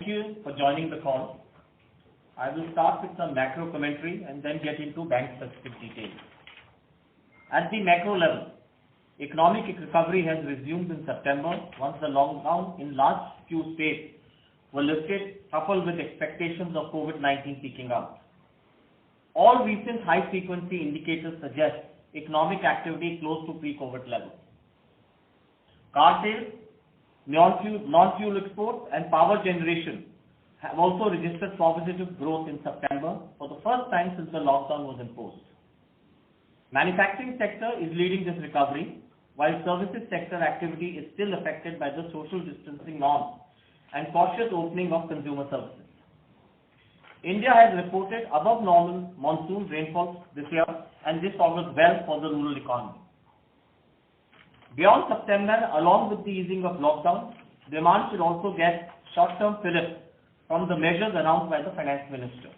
you for joining the call. I will start with some macro commentary and then get into bank-specific details. At the macro level, economic recovery has resumed in September once the lockdown in large few states were lifted, coupled with expectations of COVID-19 peaking out. All recent high-frequency indicators suggest economic activity close to pre-COVID levels. Car sales, non-fuel exports and power generation have also registered positive growth in September for the first time since the lockdown was imposed. Manufacturing sector is leading this recovery, while services sector activity is still affected by the social distancing norms and cautious opening of consumer services. India has reported above normal monsoon rainfall this year, and this augurs well for the rural economy. Beyond September, along with the easing of lockdown, demand should also get short-term fillip from the measures announced by the finance minister.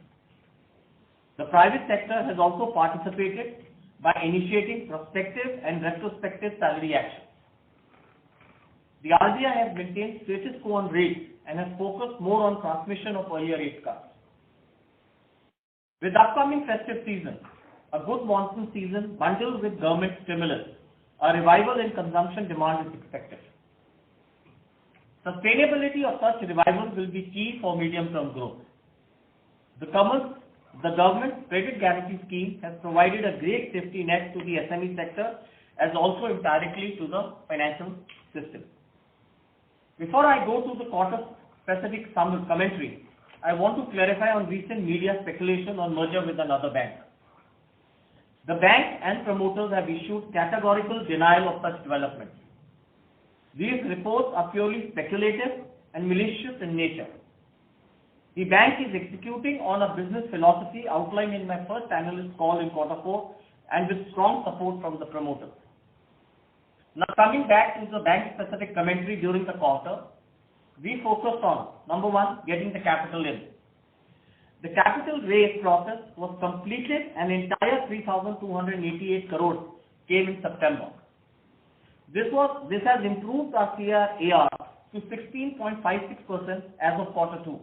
The private sector has also participated by initiating prospective and retrospective salary actions. The RBI has maintained status quo on rates and has focused more on transmission of earlier rate cuts. With upcoming festive season, a good monsoon season bundled with government stimulus, a revival in consumption demand is expected. Sustainability of such revival will be key for medium-term growth. The government credit guarantee scheme has provided a great safety net to the SME sector as also indirectly to the financial system. Before I go to the quarter-specific commentary, I want to clarify on recent media speculation on merger with another bank. The bank and promoters have issued categorical denial of such developments. These reports are purely speculative and malicious in nature. The bank is executing on a business philosophy outlined in my first analyst call in Q4 and with strong support from the promoters. Now coming back to the bank-specific commentary during the quarter, we focused on, number one, getting the capital in. The capital raise process was completed and entire 3,288 crores came in September. This has improved our CRAR to 16.56% as of Q2.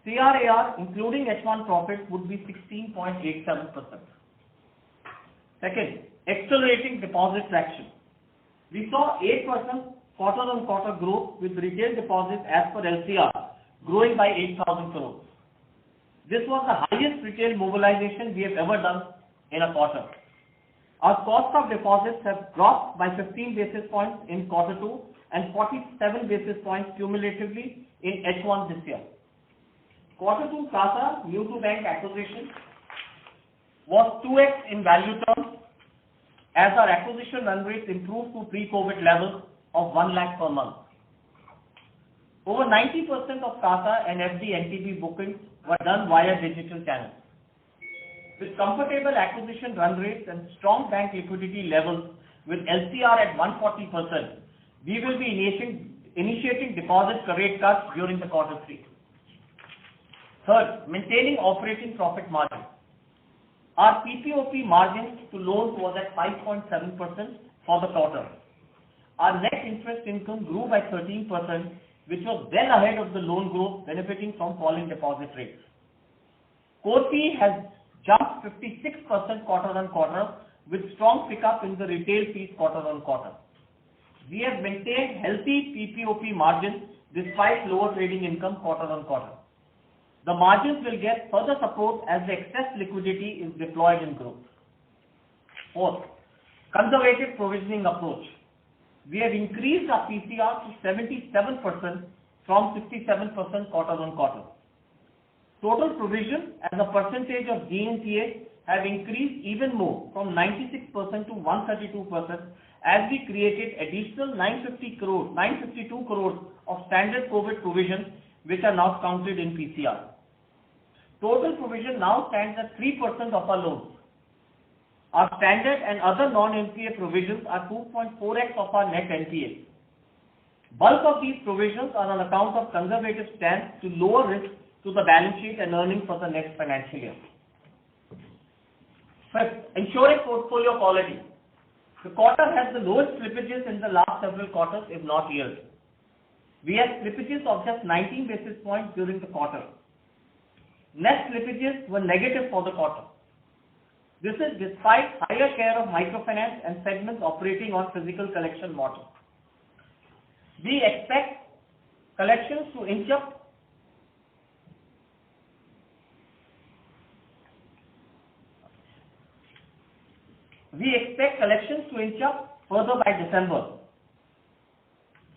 CRAR including H1 profits would be 16.87%. Second, accelerating deposit traction. We saw 8% quarter-on-quarter growth with retail deposits as per LCR growing by 8,000 crores. This was the highest retail mobilization we have ever done in a quarter. Our cost of deposits have dropped by 15 basis points in Q2 and 47 basis points cumulatively in H1 this year. Q2 CASA, new to bank acquisition, was 2x in value terms as our acquisition run rates improved to pre-COVID levels of 1 lakh per month. Over 90% of CASA and FD NTB bookings were done via digital channels. With comfortable acquisition run rates and strong bank liquidity levels with LCR at 140%, we will be initiating deposit rate cuts during the Q3. Third, maintaining operating profit margin. Our PPOP margin to loans was at 5.7% for the quarter. Our net interest income grew by 13%, which was well ahead of the loan growth benefiting from falling deposit rates. Core fee has jumped 56% quarter-on-quarter with strong pickup in the retail fees quarter-on-quarter. We have maintained healthy PPOP margins despite lower trading income quarter-on-quarter. The margins will get further support as the excess liquidity is deployed in growth. Fourth, conservative provisioning approach. We have increased our PCR to 77% from 67% quarter-on-quarter. Total provision as a percentage of GNPA have increased even more from 96% to 132% as we created additional 952 crores of standard COVID provisions which are now counted in PCR. Total provision now stands at 3% of our loans. Our standard and other non-NPA provisions are 2.4x of our net NPA. Bulk of these provisions are on account of conservative stance to lower risk to the balance sheet and earnings for the next financial year. Fifth, ensuring portfolio quality. The quarter has the lowest slippages in the last several quarters, if not years. We had slippages of just 19 basis points during the quarter. Net slippages were negative for the quarter. This is despite higher share of microfinance and segments operating on physical collection model. We expect collections to inch up further by December.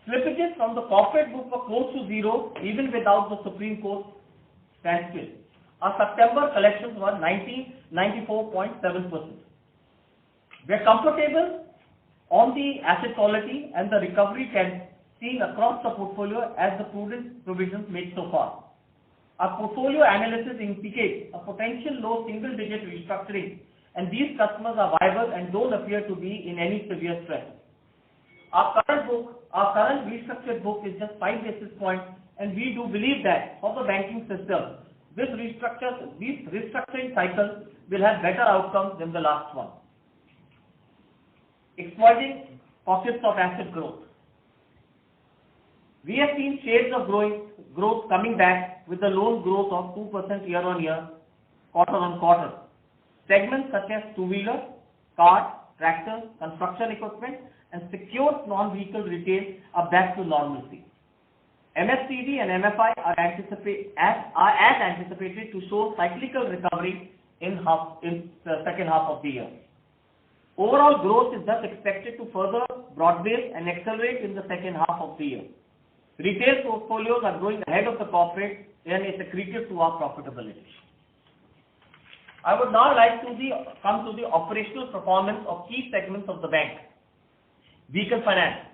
Slippages from the corporate book were close to zero even without the Supreme Court standstill. Our September collections were 94.7%. We are comfortable on the asset quality and the recovery trend seen across the portfolio as the prudent provisions made so far. Our portfolio analysis indicates a potential low single-digit restructuring, and these customers are viable and don't appear to be in any severe stress. Our current restructured book is just 5 basis points, and we do believe that for the banking system, this restructuring cycle will have better outcomes than the last one. Exploiting pockets of asset growth. We have seen shades of growth coming back with a loan growth of 2% year-on-year, quarter-on-quarter. Segments such as two-wheeler, car, tractors, construction equipment, and secured non-vehicle retail are back to normalcy. MSCD and MFI are as anticipated to show cyclical recovery in the second half of the year. Overall growth is thus expected to further broad-base and accelerate in the second half of the year. Retail portfolios are growing ahead of the corporate and is accretive to our profitability. I would now like to come to the operational performance of key segments of the bank. Vehicle finance.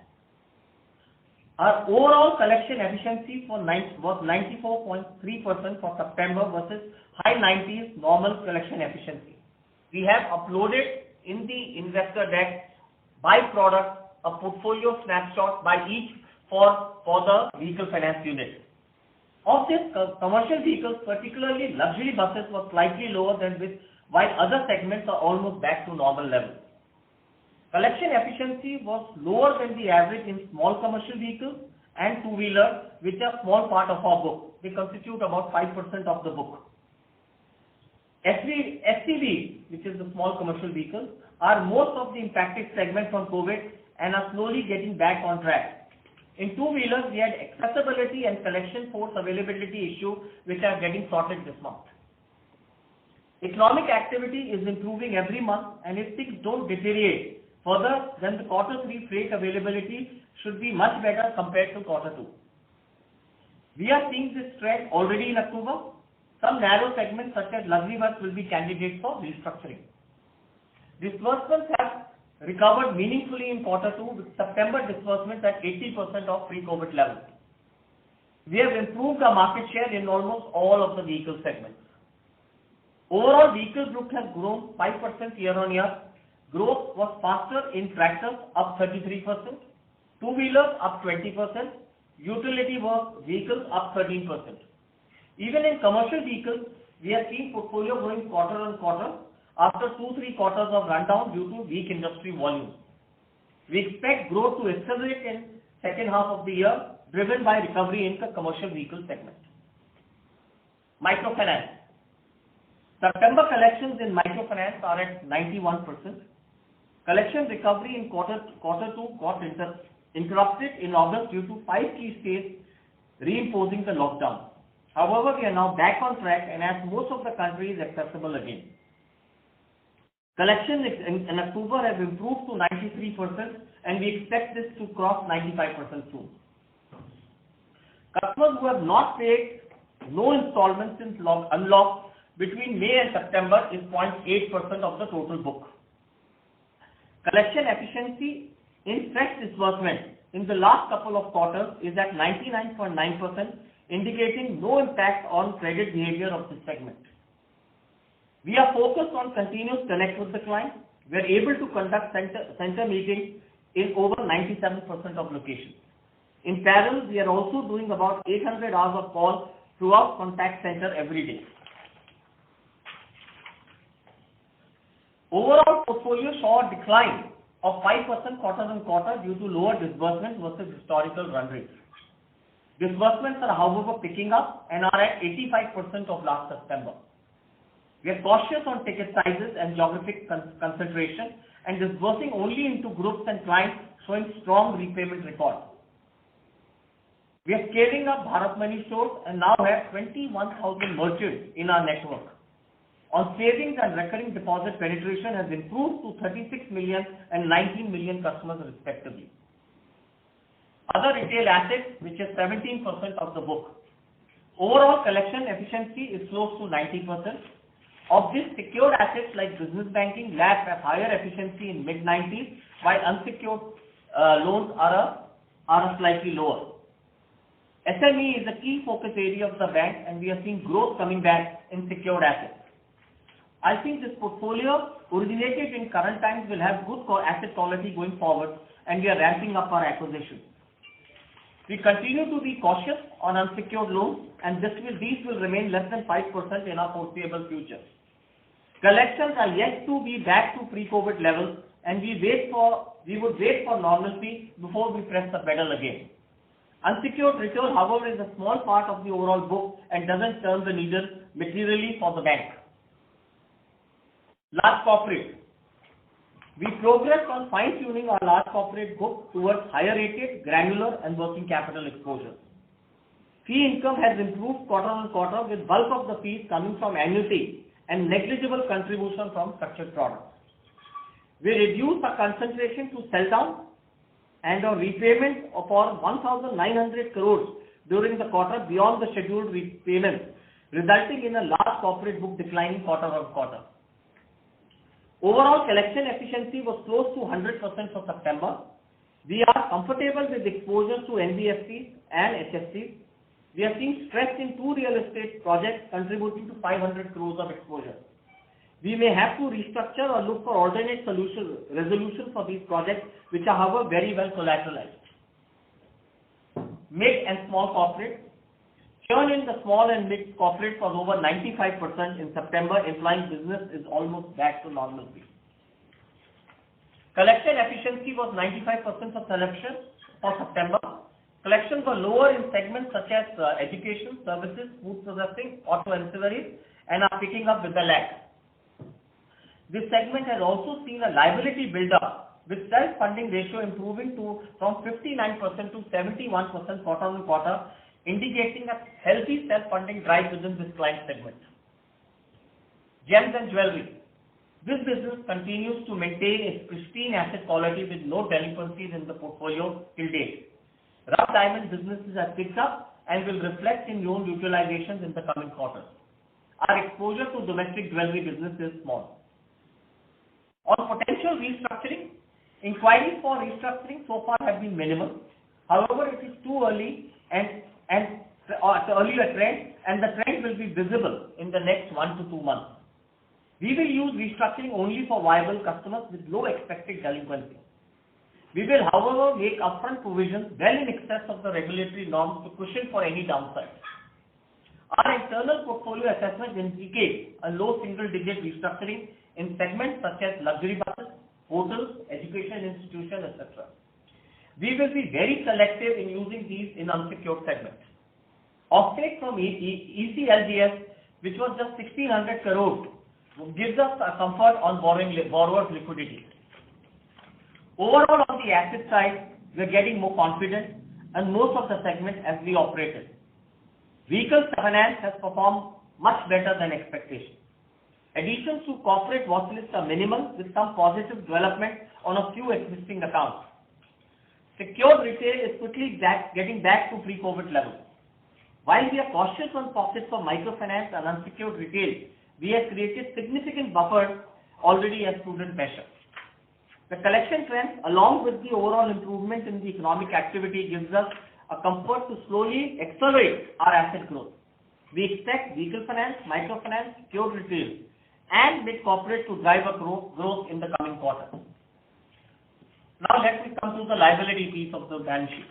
Our overall collection efficiency was 94.3% for September versus high 90s normal collection efficiency. We have uploaded in the investor deck by product a portfolio snapshot by each for the vehicle finance unit. Of this, commercial vehicles, particularly luxury buses, were slightly lower than this, while other segments are almost back to normal levels. Collection efficiency was lower than the average in small commercial vehicles and two-wheeler, which are a small part of our book. They constitute about 5% of the book. SCV, which is the small commercial vehicles, are most of the impacted segment from COVID and are slowly getting back on track. In two-wheelers, we had accessibility and collection force availability issue which are getting sorted this month. Economic activity is improving every month, and if things don't deteriorate further, then the Q3 freight availability should be much better compared to Q2. We are seeing this trend already in October. Some narrow segments such as luxury bus will be candidates for restructuring. Disbursements have recovered meaningfully in Q2 with September disbursements at 80% of pre-COVID levels. We have improved our market share in almost all of the vehicle segments. Overall vehicle group has grown 5% year-on-year. Growth was faster in tractors, up 33%, two-wheelers up 20%, utility vehicles up 13%. Even in commercial vehicles, we have seen portfolio growing quarter-on-quarter after 2-3 quarters of rundown due to weak industry volumes. We expect growth to accelerate in second half of the year, driven by recovery in the commercial vehicle segment. Microfinance. September collections in microfinance are at 91%. Collection recovery in Q2 got interrupted in August due to 5 key states reimposing the lockdown. However, we are now back on track and as most of the country is accessible again. Collections in October have improved to 93% and we expect this to cross 95% soon. Customers who have not paid no installments since unlock between May and September is 0.8% of the total book. Collection efficiency in fresh disbursement in the last couple of quarters is at 99.9%, indicating no impact on credit behavior of this segment. We are focused on continuous connect with the client. We are able to conduct center meetings in over 97% of locations. In parallel, we are also doing about 800 hours of calls throughout contact center every day. Overall portfolio saw a decline of 5% quarter-on-quarter due to lower disbursement versus historical run rates. Disbursements are, however, picking up and are at 85% of last September. We are cautious on ticket sizes and geographic concentration and disbursing only into groups and clients showing strong repayment records. We are scaling up Bharat Money stores and now have 21,000 merchants in our network. On savings and recurring deposit penetration has improved to 36 million and 19 million customers respectively. Other retail assets, which is 17% of the book. Overall collection efficiency is close to 90%. Of this, secured assets like business banking, LAP have higher efficiency in mid-90s, while unsecured loans are slightly lower. SME is a key focus area of the bank, and we are seeing growth coming back in secured assets. I think this portfolio originated in current times will have good asset quality going forward, and we are ramping up our acquisition. We continue to be cautious on unsecured loans, and these will remain less than 5% in our foreseeable future. Collections are yet to be back to pre-COVID levels, and we would wait for normalcy before we press the pedal again. Unsecured retail, however, is a small part of the overall book and doesn't turn the needle materially for the bank. Large corporate. We progressed on fine-tuning our large corporate book towards higher rated, granular and working capital exposure. Fee income has improved quarter on quarter with bulk of the fees coming from annuity and negligible contribution from structured products. We reduced our concentration to sell down and our repayment of our 1,900 crores during the quarter beyond the scheduled repayments, resulting in a large corporate book declining quarter on quarter. Overall collection efficiency was close to 100% for September. We are comfortable with exposure to NBFCs and HFCs. We are seeing stress in 2 real estate projects contributing to 500 crores of exposure. We may have to restructure or look for alternate resolution for these projects, which are, however, very well collateralized. Mid and small corporate. Churn in the small and mid corporate was over 95% in September, implying business is almost back to normalcy. Collection efficiency was 95% for collection for September. Collections were lower in segments such as education, services, food processing, auto ancillaries, and are picking up with the lag. This segment has also seen a liability build-up, with self-funding ratio improving from 59% to 71% quarter on quarter, indicating a healthy self-funding drive within this client segment. Gems and jewelry. This business continues to maintain its pristine asset quality with no delinquencies in the portfolio till date. Rough diamond businesses have picked up and will reflect in loan utilizations in the coming quarters. Our exposure to domestic jewelry business is small. On potential restructuring, inquiries for restructuring so far have been minimal. However, it is too early and earlier trend, and the trend will be visible in the next 1 to 2 months. We will use restructuring only for viable customers with low expected delinquency. We will, however, make upfront provisions well in excess of the regulatory norms to cushion for any downside. Our internal portfolio assessment indicates a low single-digit restructuring in segments such as luxury buses, hotels, education institutions, etc. We will be very selective in using these in unsecured segments. Offtake from ECLGS, which was just 1,600 crores, gives us a comfort on borrowers' liquidity. Overall, on the asset side, we are getting more confident and most of the segments as we operated. Vehicle finance has performed much better than expectation. Additions to corporate watch list are minimal with some positive development on a few existing accounts. Secured retail is quickly getting back to pre-COVID levels. While we are cautious on pockets of microfinance and unsecured retail, we have created significant buffers already as prudent measure. The collection trend, along with the overall improvement in the economic activity, gives us a comfort to slowly accelerate our asset growth. We expect vehicle finance, microfinance, secured retail, and mid-corporate to drive a growth in the coming quarter. Now let me come to the liability piece of the balance sheet.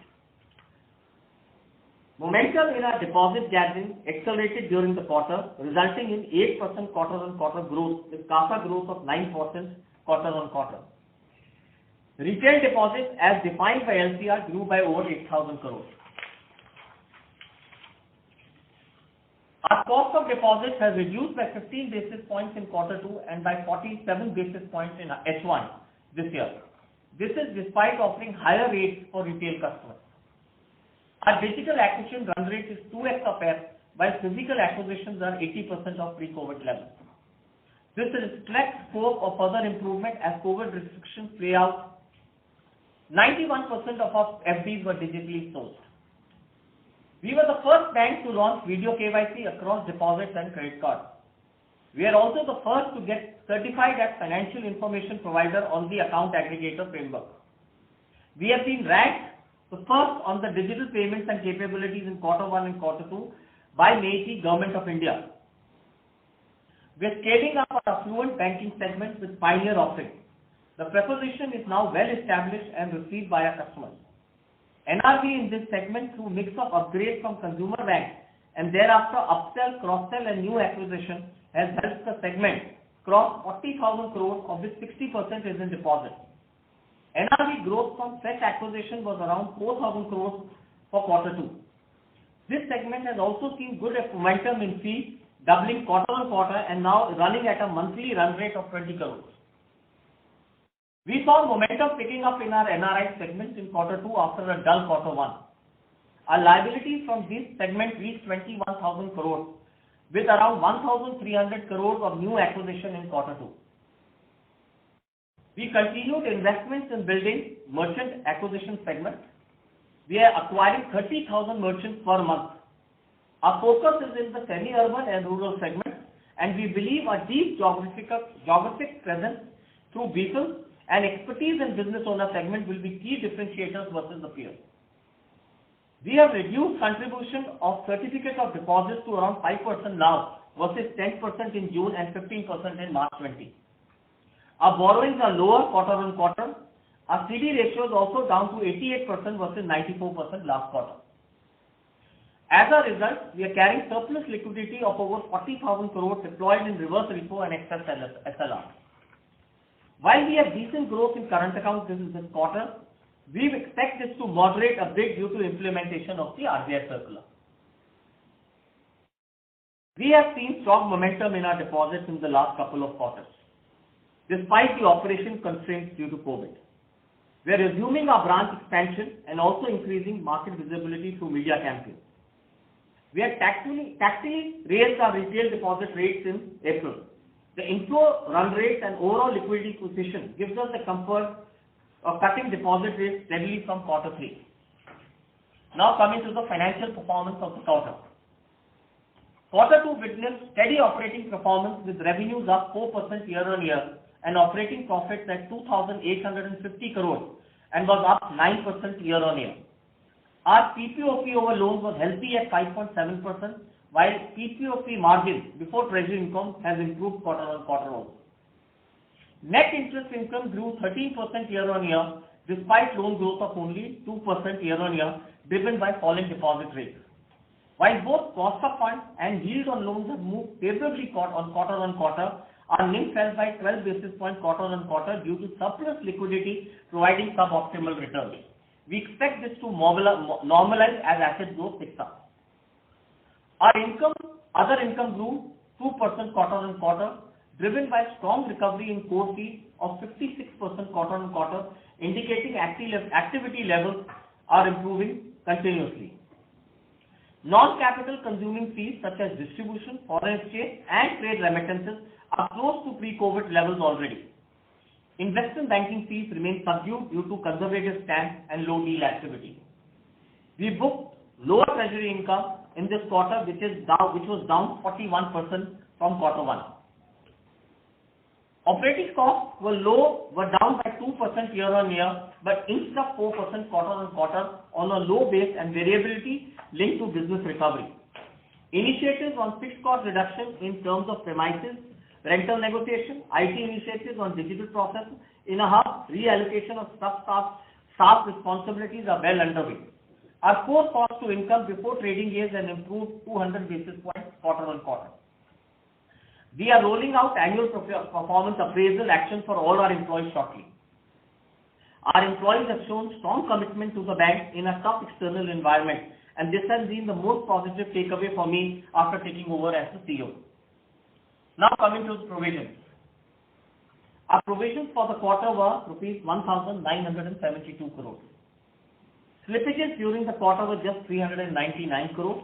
Momentum in our deposit gathering accelerated during the quarter, resulting in 8% quarter-on-quarter growth with CASA growth of 9% quarter-on-quarter. Retail deposits as defined by LCR grew by over 8,000 crores. Our cost of deposits has reduced by 15 basis points in quarter 2 and by 47 basis points in H1 this year. This is despite offering higher rates for retail customers. Our digital acquisition run rate is 2x of F, while physical acquisitions are 80% of pre-COVID levels. This reflects scope of further improvement as COVID restrictions play out. 91% of our FDs were digitally sourced. We were the first bank to launch video KYC across deposits and credit cards. We are also the first to get certified as financial information provider on the account aggregator framework. We have been ranked the first on the digital payments and capabilities in quarter 1 and quarter 2 by MeitY Government of India. We are scaling up our affluent banking segment with pioneer offerings. The proposition is now well established and received by our customers. NRV in this segment through mix of upgrades from consumer banks and thereafter upsell, cross-sell and new acquisition has helped the segment cross 40,000 crores, of which 60% is in deposits. NRV growth from fresh acquisition was around 4,000 crores for quarter 2. This segment has also seen good momentum in fees, doubling quarter on quarter and now running at a monthly run rate of 20 crores. We saw momentum picking up in our NRI segment in quarter 2 after a dull quarter 1. Our liabilities from this segment reached 21,000 crores with around 1,300 crores of new acquisition in quarter 2. We continued investments in building merchant acquisition segment. We are acquiring 30,000 merchants per month. Our focus is in the semi-urban and rural segment, and we believe our deep geographic presence through vehicles and expertise in business owner segment will be key differentiators versus the peers. We have reduced contribution of certificate of deposits to around 5% now versus 10% in June and 15% in March 20. Our borrowings are lower quarter on quarter. Our CD ratio is also down to 88% versus 94% last quarter. As a result, we are carrying surplus liquidity of over 40,000 crores deployed in reverse repo and excess SLR. While we have decent growth in current accounts this quarter, we expect this to moderate a bit due to implementation of the RBI circular. We have seen strong momentum in our deposits in the last couple of quarters, despite the operation constraints due to COVID. We are resuming our branch expansion and also increasing market visibility through media campaigns. We have tactically raised our retail deposit rates in April. The inflow run rate and overall liquidity position gives us the comfort of cutting deposit rates steadily from quarter 3. Now coming to the financial performance of the quarter. Quarter 2 witnessed steady operating performance with revenues up 4% year on year and operating profits at 2,850 crores and was up 9% year on year. Our PPOP over loans was healthy at 5.7%, while PPOP margin before treasury income has improved quarter on quarter also. Net interest income grew 13% year on year despite loan growth of only 2% year on year driven by falling deposit rates. While both cost of funds and yield on loans have moved favorably on quarter, our NIM fell by 12 basis points quarter on quarter due to surplus liquidity providing suboptimal returns. We expect this to normalize as asset growth picks up. Other income grew 2% quarter on quarter, driven by strong recovery in core fees of 56% quarter on quarter, indicating activity levels are improving continuously. Non-capital consuming fees such as distribution, foreign exchange and trade remittances are close to pre-COVID levels already. Investment banking fees remain subdued due to conservative stance and low deal activity. We booked lower treasury income in this quarter, which was down 41% from quarter 1. Operating costs were down by 2% year on year, but inched up 4% quarter on quarter on a low base and variability linked to business recovery. Initiatives on fixed cost reduction in terms of premises, rental negotiation, IT initiatives on digital processes, in a hub, reallocation of staff responsibilities are well underway. Our core cost to income before trading gains has improved 200 basis points quarter on quarter. We are rolling out annual performance appraisal action for all our employees shortly. Our employees have shown strong commitment to the bank in a tough external environment and this has been the most positive takeaway for me after taking over as the CEO. Now coming to the provisions. Our provisions for the quarter were rupees 1,972 crores. Slippages during the quarter were just 399 crores.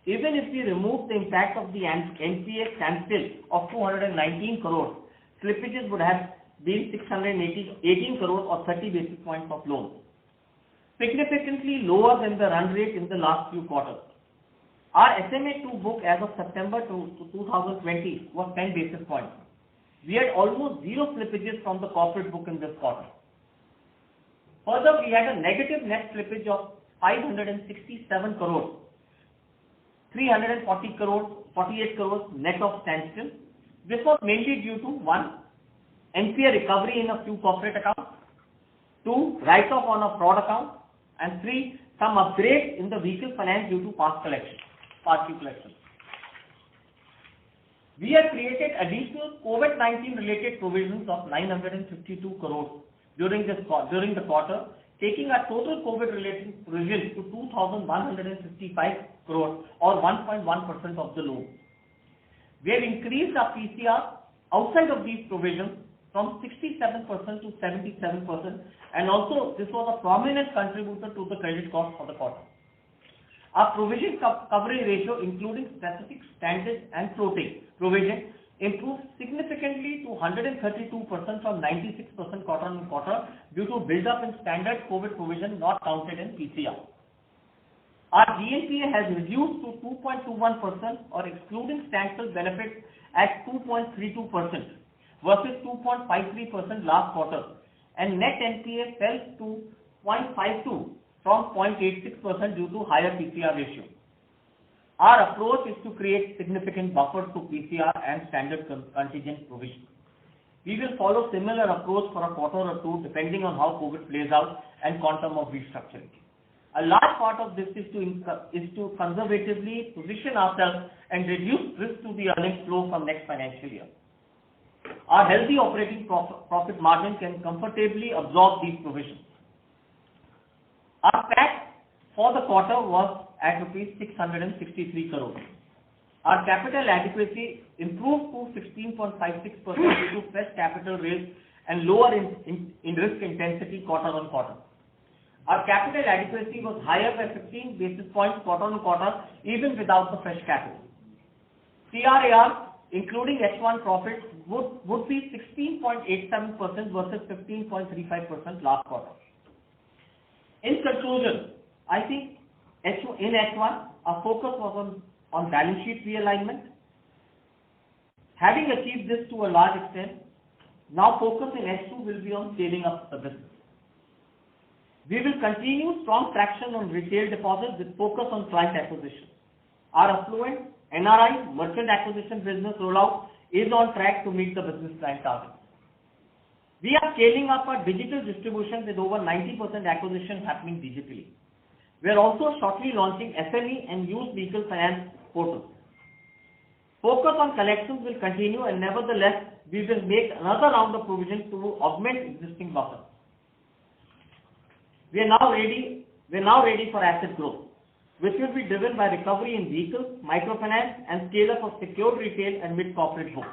Even if we remove the impact of the NPA standstill of 219 crores, slippages would have been 618 crores or 30 basis points of loans, significantly lower than the run rate in the last few quarters. Our SMA2 book as of September 2020 was 10 basis points. We had almost zero slippages from the corporate book in this quarter. Further, we had a negative net slippage of 567 crores, 340 crores, 48 crores net of standstill. This was mainly due to 1, NPA recovery in a few corporate accounts, 2, write-off on a fraud account, and 3, some upgrade in the vehicle finance due to past due collections. We have created additional COVID-19 related provisions of 952 crores during the quarter, taking our total COVID related provisions to 2,155 crores or 1.1% of the loan. We have increased our PCR outside of these provisions from 67% to 77%, and also this was a prominent contributor to the credit cost for the quarter. Our provision coverage ratio, including specific standard and floating provision, improved significantly to 132% from 96% quarter on quarter due to build-up in standard COVID provision not counted in PCR. Our GNPA has reduced to 2.21% or excluding standstill benefits at 2.32% versus 2.53% last quarter, and net NPA fell to 0.52 from 0.86% due to higher PCR ratio. Our approach is to create significant buffers to PCR and standard contingent provision. We will follow similar approach for a quarter or two depending on how COVID plays out and quantum of restructuring. A large part of this is to conservatively position ourselves and reduce risk to the earnings flow from next financial year. Our healthy operating profit margin can comfortably absorb these provisions. Our PAT for the quarter was at rupees 663 crores. Our capital adequacy improved to 16.56% due to fresh capital raised and lower in risk intensity quarter on quarter. Our capital adequacy was higher by 15 basis points quarter on quarter even without the fresh capital. CRAR, including H1 profits, would be 16.87% versus 15.35% last quarter. In conclusion, I think in H1, our focus was on balance sheet realignment. Having achieved this to a large extent, now focus in H2 will be on scaling up the business. We will continue strong traction on retail deposits with focus on client acquisition. Our affluent NRI merchant acquisition business rollout is on track to meet the business plan targets. We are scaling up our digital distribution with over 90% acquisition happening digitally. We are also shortly launching SME and used vehicle finance portals. Focus on collections will continue, and nevertheless, we will make another round of provisions to augment existing buffers. We are now ready for asset growth, which will be driven by recovery in vehicles, microfinance, and scale up of secured retail and mid-corporate books.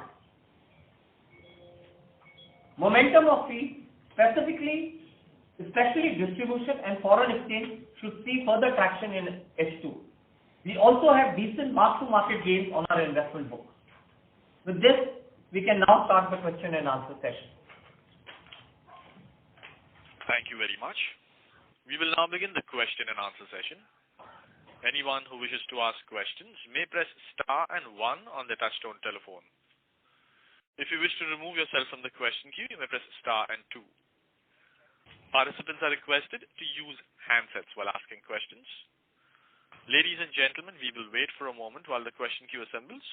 Momentum of fees, especially distribution and foreign exchange, should see further traction in H2. We also have decent mark-to-market gains on our investment book. With this, we can now start the question and answer session. Thank you very much. We will now begin the question and answer session. Anyone who wishes to ask questions may press star and 1 on their touchtone telephone. If you wish to remove yourself from the question queue, you may press star and 2. Participants are requested to use handsets while asking questions. Ladies and gentlemen, we will wait for a moment while the question queue assembles.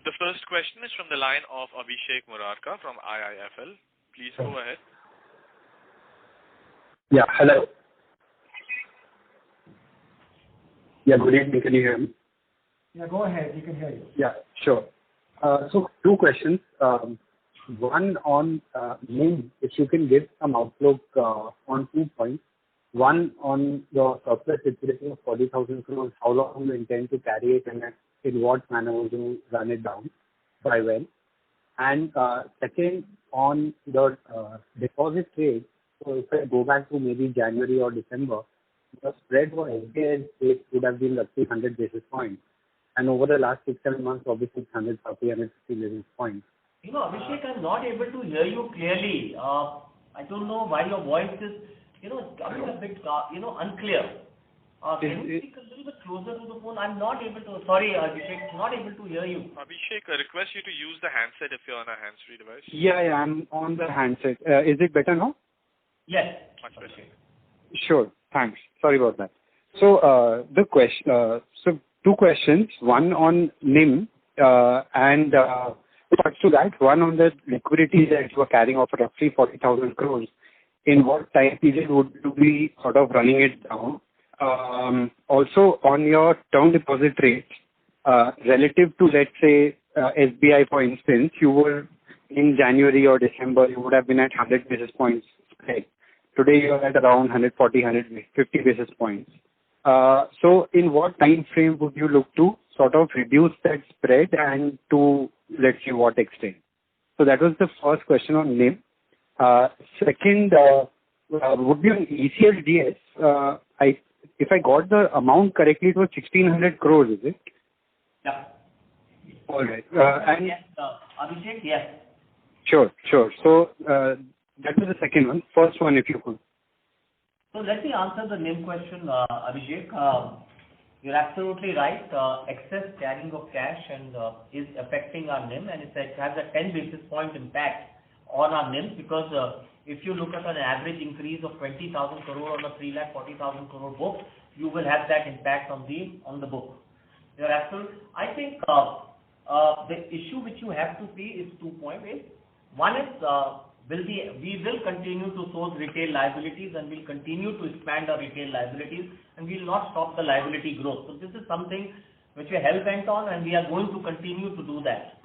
The first question is from the line of Abhishek Murarka from IIFL. Please go ahead. Yeah, hello. Yeah, good evening. Can you hear me? Yeah, go ahead. We can hear you. Yeah, sure. So 2 questions. One on NIM, if you can give some outlook on 2 points. One on your surplus liquidity of 40,000 crores, how long you intend to carry it and in what manner will you run it down, by when? And second, on your deposit rate, so if I go back to maybe January or December, the spread for SBI rate would have been roughly 100 basis points. And over the last 6-7 months, obviously it's 140, 150 basis points. Abhishek, I'm not able to hear you clearly. I don't know why your voice is, coming a bit, unclear. Can you speak a little bit closer to the phone? I'm not able to, sorry Abhishek, not able to hear you. Abhishek, I request you to use the handset if you're on a hands-free device. Yeah, I'm on the handset. Is it better now? Yes. Much better. Sure. Thanks. Sorry about that. So two questions. One on NIM and parts to that. One on the liquidity that you are carrying of roughly 40,000 crores. In what time period would you be sort of running it down? Also on your term deposit rates, relative to, let's say, SBI, for instance, you were in January or December, you would have been at 100 basis points spread. Today you are at around 140, 150 basis points. So in what time frame would you look to sort of reduce that spread and to, let's see, what extent? So that was the first question on NIM. Second, would be on ECLGS. If I got the amount correctly, it was 1,600 crores, is it? Yeah. All right. Yes, Abhishek, yes. Sure. So that was the second one. First one, if you could. So let me answer the NIM question, Abhishek. You're absolutely right. Excess carrying of cash and is affecting our NIM, and it has a 10 basis point impact on our NIM because if you look at an average increase of 20,000 crore on a 3,40,000 crore book, you will have that impact on the book. You're absolutely. I think the issue which you have to see is 2 points. One is we will continue to source retail liabilities and we'll continue to expand our retail liabilities and we will not stop the liability growth. So this is something which we're hell-bent on and we are going to continue to do that.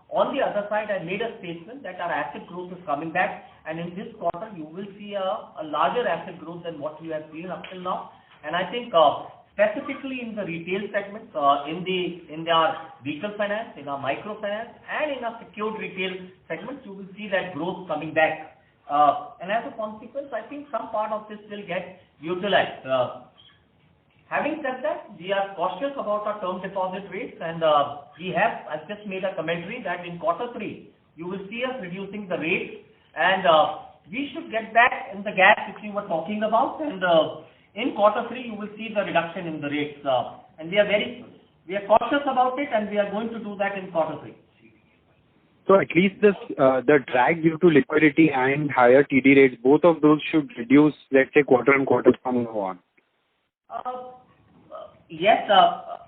On the other side, I made a statement that our asset growth is coming back and in this quarter you will see a larger asset growth than what you have seen up till now. And I think specifically in the retail segment, in our vehicle finance, in our microfinance and in our secured retail segments, you will see that growth coming back. And as a consequence, I think some part of this will get utilized. Having said that, we are cautious about our term deposit rates and I've just made a commentary that in quarter 3, you will see us reducing the rates and we should get back in the gap which we were talking about and in quarter 3, you will see the reduction in the rates and we are cautious about it and we are going to do that in quarter 3. So at least the drag due to liquidity and higher TD rates, both of those should reduce, let's say, quarter on quarter from now on. Yes,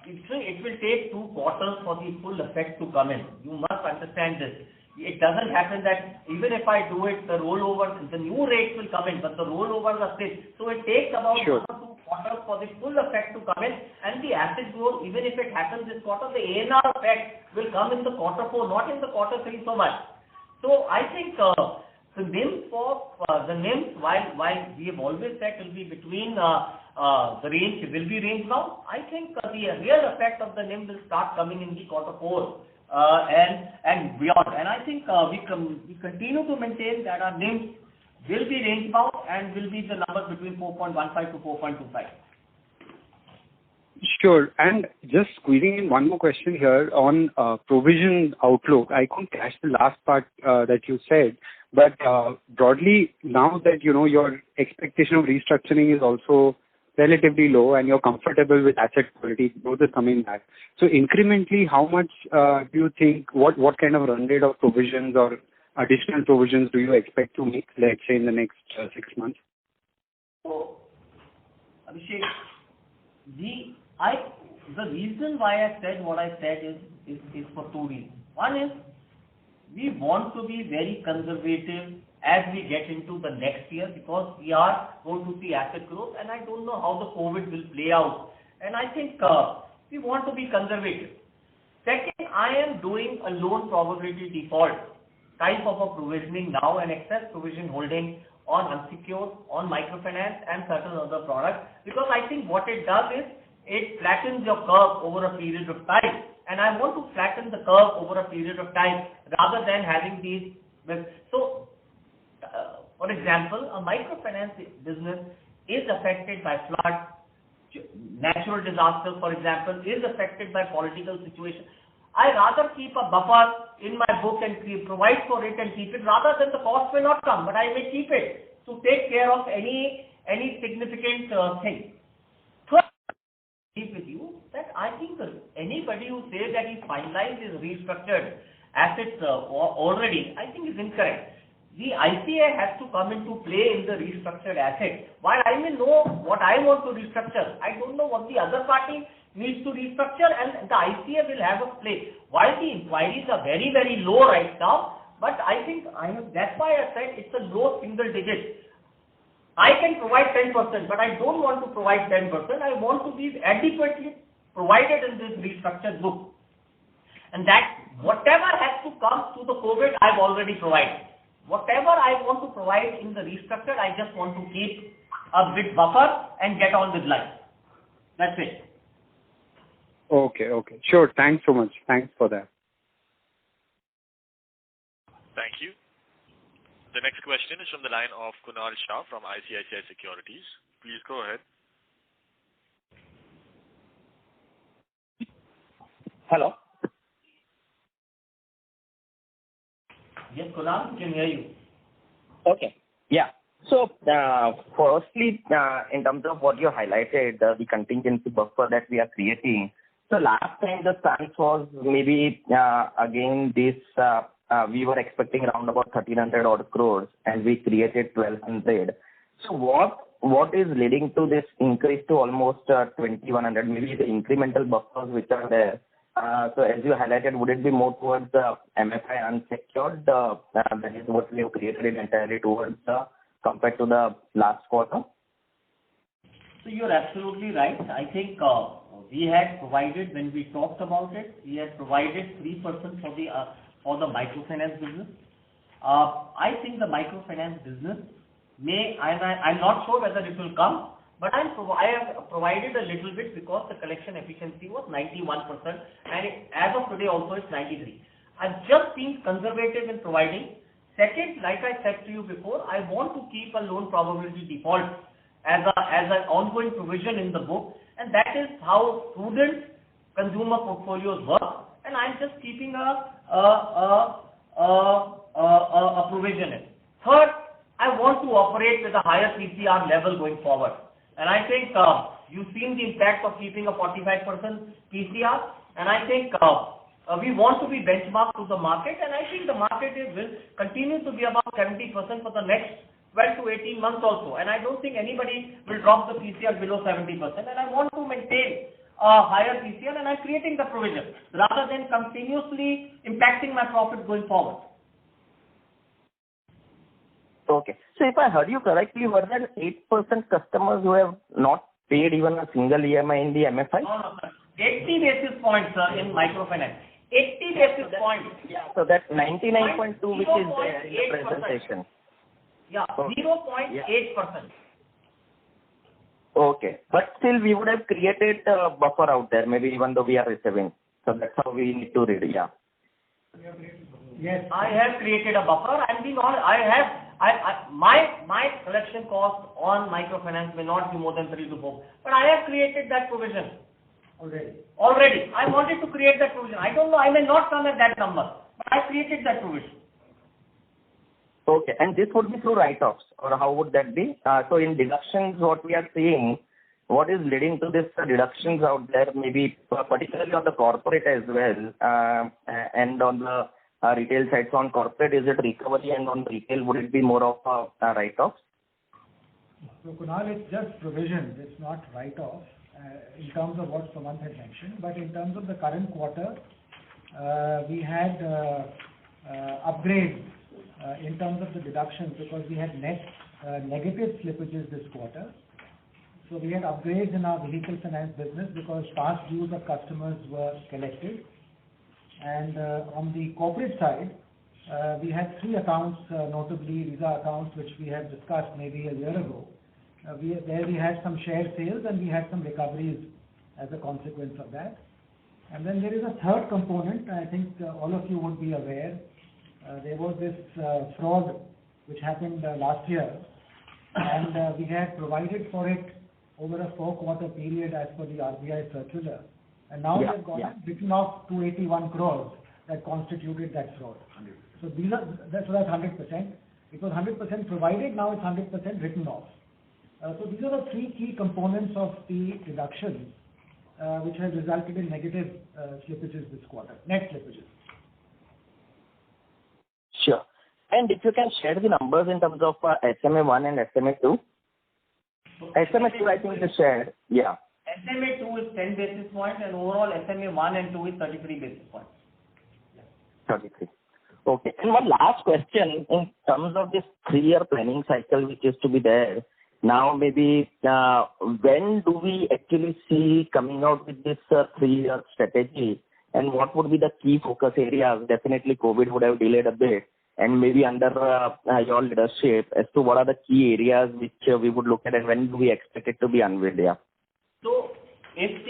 it will take 2 quarters for the full effect to come in. You must understand this. It doesn't happen that even if I do it, the rollover, the new rates will come in, but the rollovers are still. So it takes about 1 or 2 quarters for the full effect to come in, and the asset growth, even if it happens this quarter, the ANR effect will come in the quarter 4, not in the quarter 3 so much. So I think the NIM while we have always said will be between the range will be range bound. I think the real effect of the NIM will start coming in the quarter 4 and beyond. And I think we continue to maintain that our NIM will be range bound and will be the number between 4.15 to 4.25. Sure. And just squeezing in one more question here on provision outlook. I couldn't catch the last part that you said, but broadly, now that your expectation of restructuring is also relatively low and you're comfortable with asset quality, growth is coming back. So incrementally, how much do you think, what kind of run rate of provisions or additional provisions do you expect to make, let's say, in the next 6 months? So, Abhishek, the reason why I said what I said is for 2 reasons. One is, we want to be very conservative as we get into the next year because we are going to see asset growth and I don't know how the COVID will play out. And I think we want to be conservative. Second, I am doing a loan probability default type of a provisioning now, an excess provision holding on unsecured, on microfinance and certain other products, because I think what it does is it flattens your curve over a period of time, and I want to flatten the curve over a period of time rather than having these. So, for example, a microfinance business is affected by flood, natural disasters, for example, is affected by political situation. I rather keep a buffer in my book and provide for it and keep it, rather than the cost may not come, but I may keep it to take care of any significant thing. Third, with you that I think anybody who says that he finalized his restructured assets already, I think is incorrect. The ICA has to come into play in the restructured asset. While I may know what I want to restructure, I don't know what the other party needs to restructure, and the ICA will have a play. While the inquiries are very, very low right now, but I think that's why I said it's a low single digit. I can provide 10%, but I don't want to provide 10%. I want to be adequately provided in this restructured book. And that whatever has to come through the COVID, I've already provided. Whatever I want to provide in the restructured, I just want to keep a bit buffer and get on with life. That's it. Okay. Sure. Thanks so much. Thanks for that. Thank you. The next question is from the line of Kunal Shah from ICICI Securities. Please go ahead. Hello. Yes, Kunal, we can hear you. Okay. Yeah. So, firstly, in terms of what you highlighted, the contingency buffer that we are creating. So last time the stance was maybe, again, this, we were expecting around about 1,300 odd crores and we created 1,200. So what is leading to this increase to almost 2,100, maybe the incremental buffers which are there? So as you highlighted, would it be more towards the MFI unsecured? That is what we have created it entirely towards compared to the last quarter? So you're absolutely right. I think we had provided, when we talked about it, we had provided 3% for the microfinance business. I think the microfinance business I'm not sure whether it will come, but I have provided a little bit because the collection efficiency was 91%, and as of today also it's 93. I've just been conservative in providing. Second, like I said to you before, I want to keep a loan probability default as an ongoing provision in the book, and that is how prudent consumer portfolios work. And I'm just keeping a provision in. Third, I want to operate with a higher PCR level going forward. And I think you've seen the impact of keeping a 45% PCR, and I think we want to be benchmarked to the market, and I think the market will continue to be about 70% for the next 12 to 18 months also. And I don't think anybody will drop the PCR below 70%, and I want to maintain a higher PCR, and I'm creating the provision rather than continuously impacting my profit going forward. Okay. So if I heard you correctly, were there 8% customers who have not paid even a single EMI in the MFI? No, sir. 80 basis points, sir, in microfinance. 80 basis points. Yeah, so that's 99.2 which is there in the presentation. Yeah, 0.8%. Okay. But still we would have created a buffer out there, maybe even though we are receiving. So that's how we need to read it, yeah. Yes, I have created a buffer. My collection cost on microfinance may not be more than 3 to 4, but I have created that provision already. I wanted to create that provision. I don't know, I may not come at that number, but I created that provision. Okay, and this would be through write-offs, or how would that be? So in deductions, what we are seeing, what is leading to this deductions out there, maybe particularly on the corporate as well, and on the retail side? So on corporate, is it recovery, and on retail, would it be more of a write-offs? So Kunal, it's just provisions, it's not write-off in terms of what Sumant had mentioned. But in terms of the current quarter, we had upgrades in terms of the deductions because we had net negative slippages this quarter. So we had upgrades in our vehicle finance business because past dues of customers were collected. And on the corporate side, we had 3 accounts, notably Visa accounts, which we have discussed maybe a year ago. Where we had some share sales and we had some recoveries as a consequence of that. And then there is a third component. I think all of you would be aware. There was this fraud which happened last year, and we had provided for it over a 4-quarter period as per the RBI circular. And now we have got written off 281 crores that constituted that fraud. So that's 100%. It was 100% provided, now it's 100% written off. So these are the 3 key components of the reduction which has resulted in negative slippages this quarter, net slippages. Sure. And if you can share the numbers in terms of SMA1 and SMA2? SMA2 I think is shared. Yeah. SMA2 is 10 basis points and overall SMA1 and 2 is 33 basis points. 33. Okay. And one last question in terms of this 3-year planning cycle which is to be there. Now maybe when do we actually see coming out with this 3-year strategy, and what would be the key focus areas? Definitely COVID would have delayed a bit, and maybe under your leadership as to what are the key areas which we would look at, and when do we expect it to be unveiled? Yeah. So if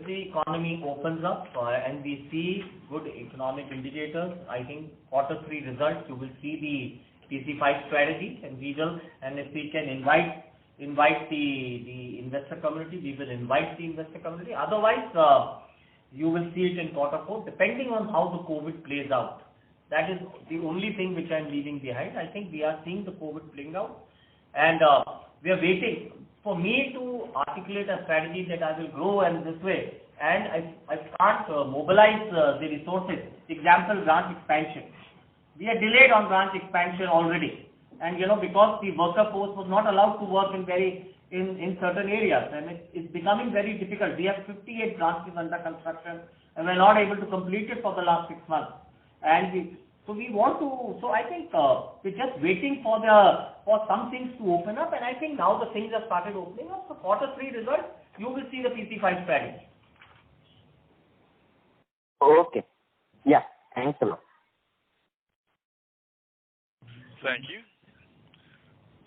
the economy opens up and we see good economic indicators, I think Q3 results, you will see the PC5 strategy, and if we can invite the investor community, we will invite the investor community. Otherwise, you will see it in Q4, depending on how the COVID plays out. That is the only thing which I am leaving behind. I think we are seeing the COVID playing out, and we are waiting for me to articulate a strategy that I will grow in this way, and I can't mobilize the resources. Example, branch expansion. We are delayed on branch expansion already. And because the worker force was not allowed to work in certain areas, and it's becoming very difficult. We have 58 branches under construction, and we're not able to complete it for the last 6 months. And so I think we're just waiting for some things to open up, and I think now the things have started opening up. So Q3 results, you will see the PC5 strategy. Okay. Yeah. Thanks a lot. Thank you.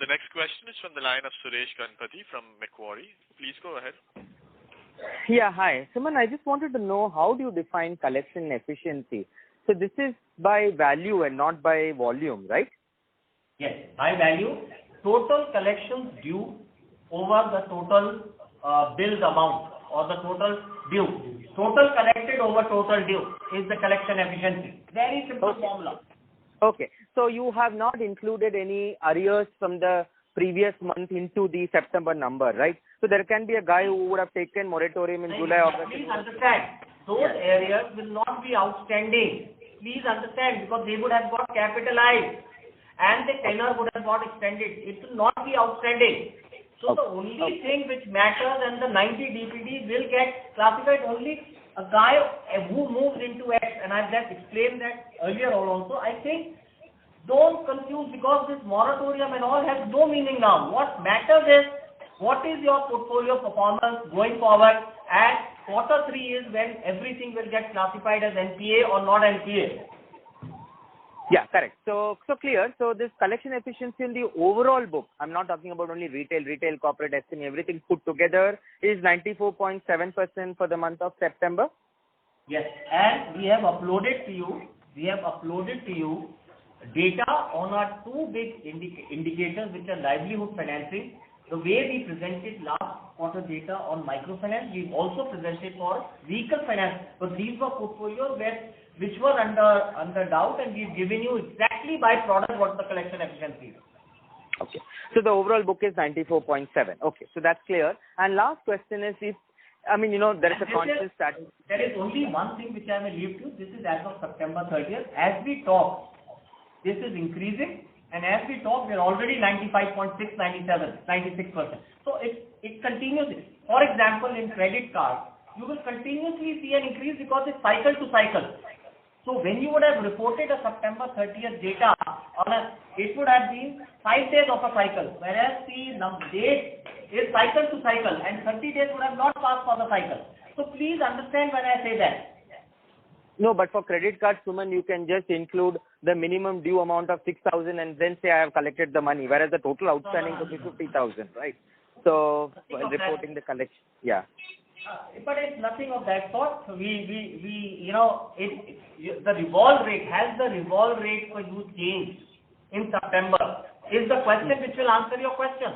The next question is from the line of Suresh Ganapathy from Macquarie. Please go ahead. Yeah, hi. Suman, I just wanted to know, how do you define collection efficiency? So this is by value and not by volume, right? Yes, by value. Total collections due over the total billed amount or the total due. Total collected over total due is the collection efficiency. Very simple formula. Okay. So you have not included any arrears from the previous month into the September number, right? So there can be a guy who would have taken moratorium in July, August. Please understand, those areas will not be outstanding. Please understand, because they would have got capitalized and the tenor would have got extended. It will not be outstanding. So the only thing which matters, and the 90 DPD will get classified only a guy who moves into X, and I've just explained that earlier also. I think don't confuse, because this moratorium and all has no meaning now. What matters is what is your portfolio performance going forward, and Q3 is when everything will get classified as NPA or not NPA. Yeah, correct. So clear. So this collection efficiency in the overall book, I'm not talking about only retail, corporate, SME, everything put together, is 94.7% for the month of September. Yes, and we have uploaded to you data on our 2 big indicators, which are livelihood financing. The way we presented last quarter data on microfinance, we've also presented for vehicle finance. But these were portfolios which were under doubt, and we've given you exactly by product what the collection efficiency is. Okay. So the overall book is 94.7. Okay. So that's clear. And last question is, there is a conscious strategy. There is only one thing which I will leave to. This is as of September 30th. As we talk, this is increasing, and as we talk, we are already 95.6, 97, 96%. So it continues. For example, in credit card, you will continuously see an increase because it's cycle to cycle. So when you would have reported a September 30th data, it would have been 5 days of a cycle, whereas the date is cycle to cycle, and 30 days would have not passed for the cycle. So please understand when I say that. No, but for credit cards, Suman, you can just include the minimum due amount of 6,000 and then say I have collected the money, whereas the total outstanding could be 50,000, right? So while reporting the collection, yeah. But it's nothing of that sort. The revolve rate, has the revolve rate for you changed in September? Is the question which will answer your question.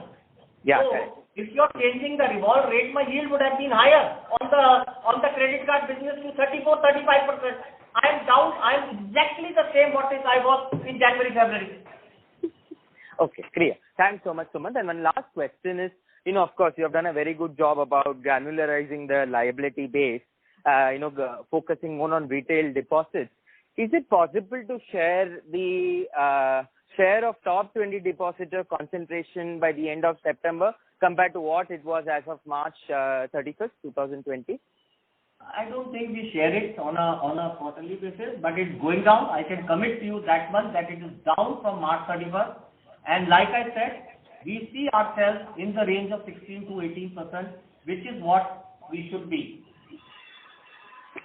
Yeah. So, correct. if you're changing the revolve rate, my yield would have been higher on the credit card business to 34-35%. I am down. I am exactly the same what is I was in January, February. Okay, clear. Thanks so much, Sumant. And one last question is, of course, you have done a very good job about granularizing the liability base, focusing more on retail deposits. Is it possible to share the share of top 20 depositor concentration by the end of September compared to what it was as of March 31st, 2020? I don't think we share it on a quarterly basis, but it's going down. I can commit to you that much that it is down from March 31st. And like I said, we see ourselves in the range of 16 to 18%, which is what we should be.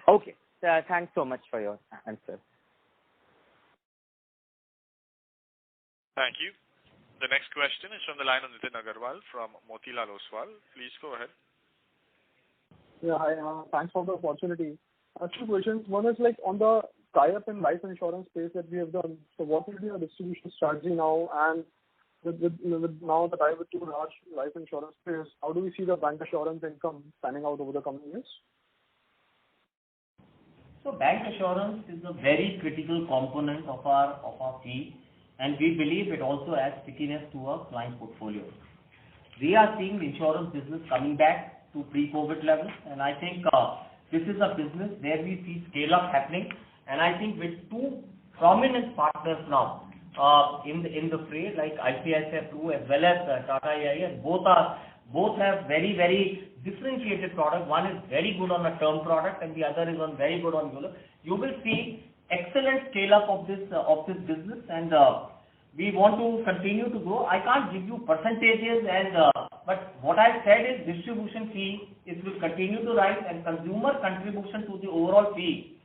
Okay. Thanks so much for your answer. Thank you. The next question is from the line of Nitin Agarwal from Motilal Oswal. Please go ahead. Yeah, hi. Thanks for the opportunity. Two questions. One is like on the tie-up in life insurance space that we have done. So what will be our distribution strategy now? And with now the tie with two large life insurance players, how do we see the bank assurance income panning out over the coming years? So bank assurance is a very critical component of our fee, and we believe it also adds stickiness to our client portfolio. We are seeing the insurance business coming back to pre-COVID levels, and I think this is a business where we see scale up happening, and I think with two prominent partners now in the fray like ICICI Pru as well as Tata AIA, both have very, very differentiated product. One is very good on a term product and the other is on very good on ULIP. You will see excellent scale up of this business, and we want to continue to grow. I can't give you percentages, but what I've said is distribution fee will continue to rise, and consumer contribution to the overall fee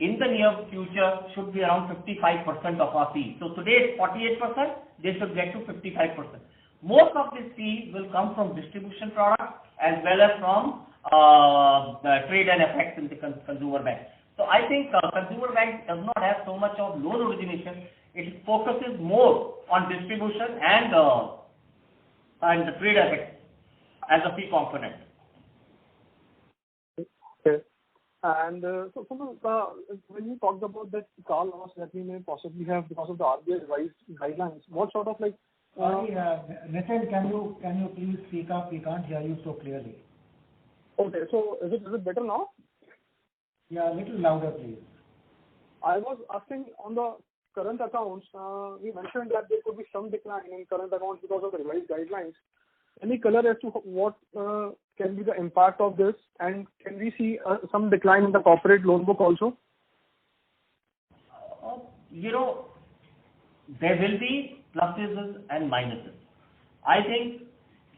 in the near future should be around 55% of our fee. So today it's 48%, they should get to 55%. Most of this fee will come from distribution products as well as from the trade and FX in the consumer bank. So I think consumer bank does not have so much of loan origination. It focuses more on distribution and the trade FX as a fee component. Okay. And so when you talked about that car loss that we may possibly have because of the RBI revised guidelines, what sort of like? Sorry, Nitin, can you please speak up? We can't hear you so clearly. Okay, so is it better now? Yeah, a little louder, please. I was asking on the current accounts, we mentioned that there could be some decline in current accounts because of the revised guidelines. Any color as to what can be the impact of this, and can we see some decline in the corporate loan book also? There will be pluses and minuses. I think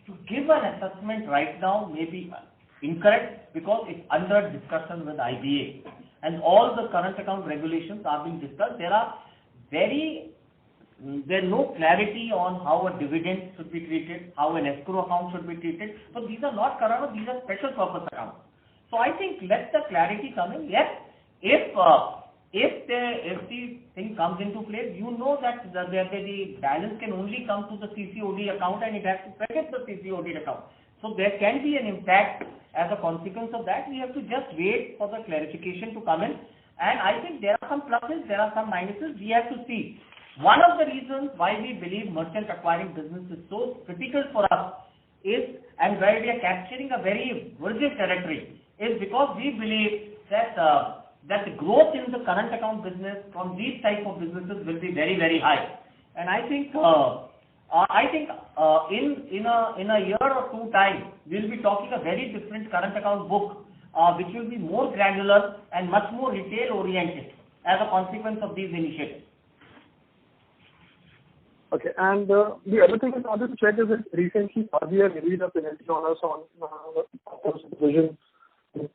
to give an assessment right now may be incorrect because it's under discussion with IBA and all the current account regulations are being discussed. There's no clarity on how a dividend should be treated, how an escrow account should be treated. So these are not current, these are special purpose accounts. So I think let the clarity come in. Yes, if the thing comes into play, you know that the balance can only come to the CCOD account and it has to credit the CCOD account. So there can be an impact as a consequence of that. We have to just wait for the clarification to come in. And I think there are some pluses, there are some minuses. We have to see. One of the reasons why we believe merchant acquiring business is so critical for us is, and where we are capturing a very virgin territory, is because we believe that that the growth in the current account business from these type of businesses will be very, very high. And I think in a year or two time, we'll be talking a very different current account book, which will be more granular and much more retail oriented as a consequence of these initiatives. Okay, and the other thing I wanted to check is that recently RBI levied a penalty on us on supervision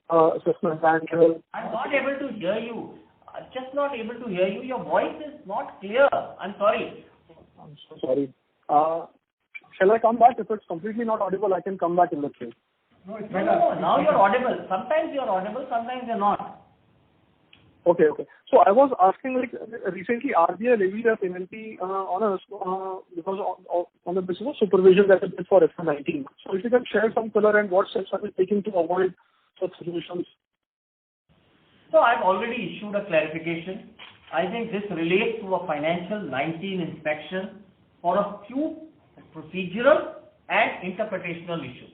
assessment and... I'm not able to hear you. I'm just not able to hear you. Your voice is not clear. I'm sorry. I'm so sorry. Shall I come back? If it's completely not audible, I can come back in the queue. No, it's No, better. now you're audible. Sometimes you're audible, sometimes you're not. Okay. So I was asking, like, recently RBI levied a penalty on us because on the basis of supervision that it did for FY19. So if you can share some color and what steps are we taking to avoid such situations? So I've already issued a clarification. I think this relates to a financial 19 inspection for a few procedural and interpretational issues.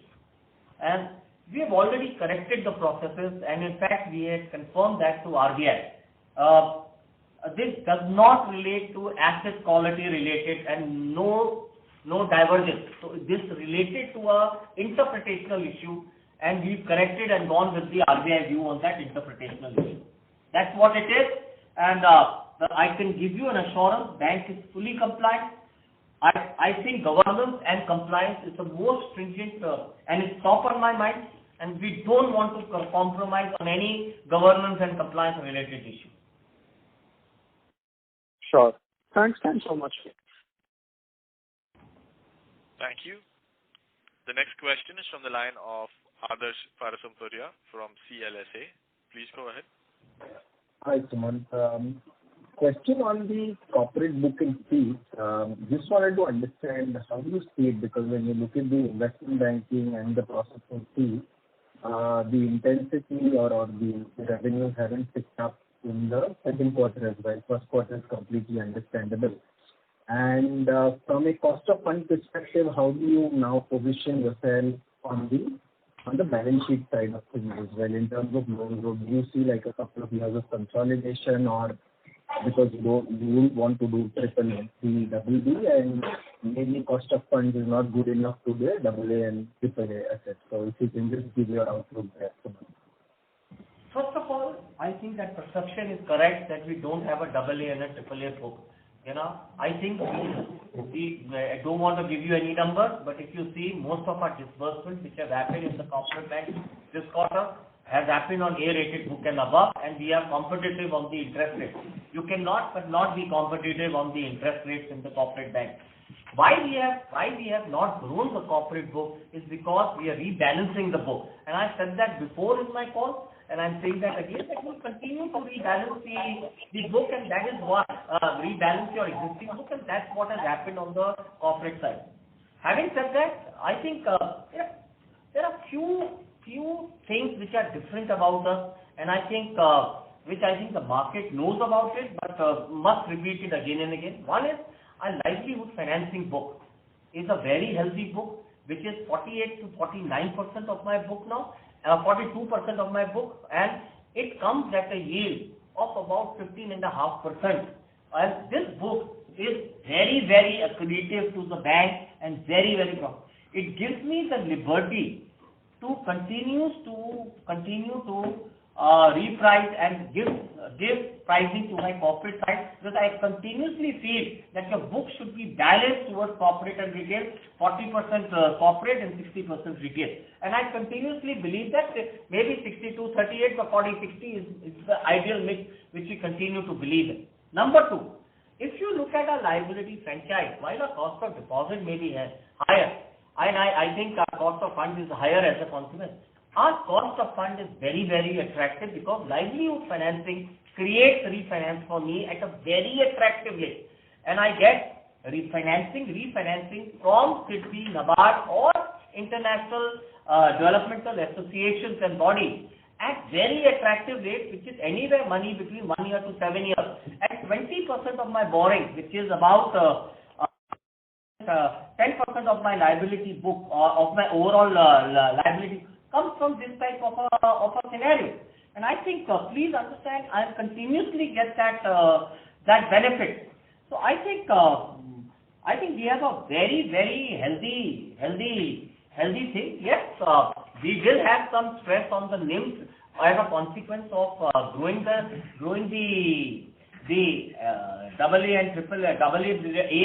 And we have already corrected the processes, and in fact we had confirmed that to RBI. This does not relate to asset quality related and no divergence. So this related to a interpretational issue, and we've corrected and gone with the RBI view on that interpretational issue. That's what it is, and I can give you an assurance, bank is fully compliant. I think governance and compliance is the most stringent and it's top on my mind, and we don't want to compromise on any governance and compliance related issue. Sure. Thanks so much. Thank you. The next question is from the line of Adarsh Parasumpuria from CLSA. Please go ahead. Hi, Sumant. Question on the corporate book in fees. Just wanted to understand how do you see it, because when you look at the investment banking and the processing fee, the intensity or the revenues haven't picked up in the second quarter as well. First quarter is completely understandable. And from a cost of fund perspective, how do you now position yourself on the balance sheet side of things as well in terms of loan growth? Do you see like a couple of years of consolidation, or because you wouldn't want to do BB and maybe cost of funds is not good enough to do AA and AAA assets? So if you can just give your outlook there. First of all, I think that perception is correct that we don't have a AA and a AAA book. I think I don't want to give you any numbers, but if you see most of our disbursements which have happened in the corporate bank this quarter has happened on A-rated book and above, and we are competitive on the interest rate. You cannot but not be competitive on the interest rates in the corporate bank. Why we have not grown the corporate book is because we are rebalancing the book, and I said that before in my call, and I'm saying that again, that we'll continue to rebalance the book, and that is what rebalance your existing book, and that's what has happened on the corporate side. Having said that, I think there are few things which are different about us, and which I think the market knows about it, but must repeat it again and again. One is our livelihood financing book is a very healthy book, which is 48 to 49% of my book now, 42% of my book, and it comes at a yield of about 15.5%. And this book is very, very accretive to the bank and very, very profitable. It gives me the liberty to continue to reprice and give pricing to my corporate side, because I continuously feel that your book should be balanced towards corporate and retail, 40% corporate and 60% retail. And I continuously believe that maybe 62-38 or 40-60 is the ideal mix which we continue to believe in. Number two, if you look at our liability franchise, while our cost of deposit may be higher, and I think our cost of funds is higher as a consequence, our cost of fund is very, very attractive because livelihood financing creates refinance for me at a very attractive rate. And I get refinancing from SIDBI, NABARD or international developmental associations and bodies at very attractive rates, which is anywhere money between 1 year to 7 years. At 20% of my borrowing, which is about 10% of my liability book, of my overall liability, comes from this type of a scenario. And I think, please understand, I continuously get that benefit. So I think we have a very, very healthy thing. Yes, we will have some stress on the NIMs as a consequence of growing the AA and AA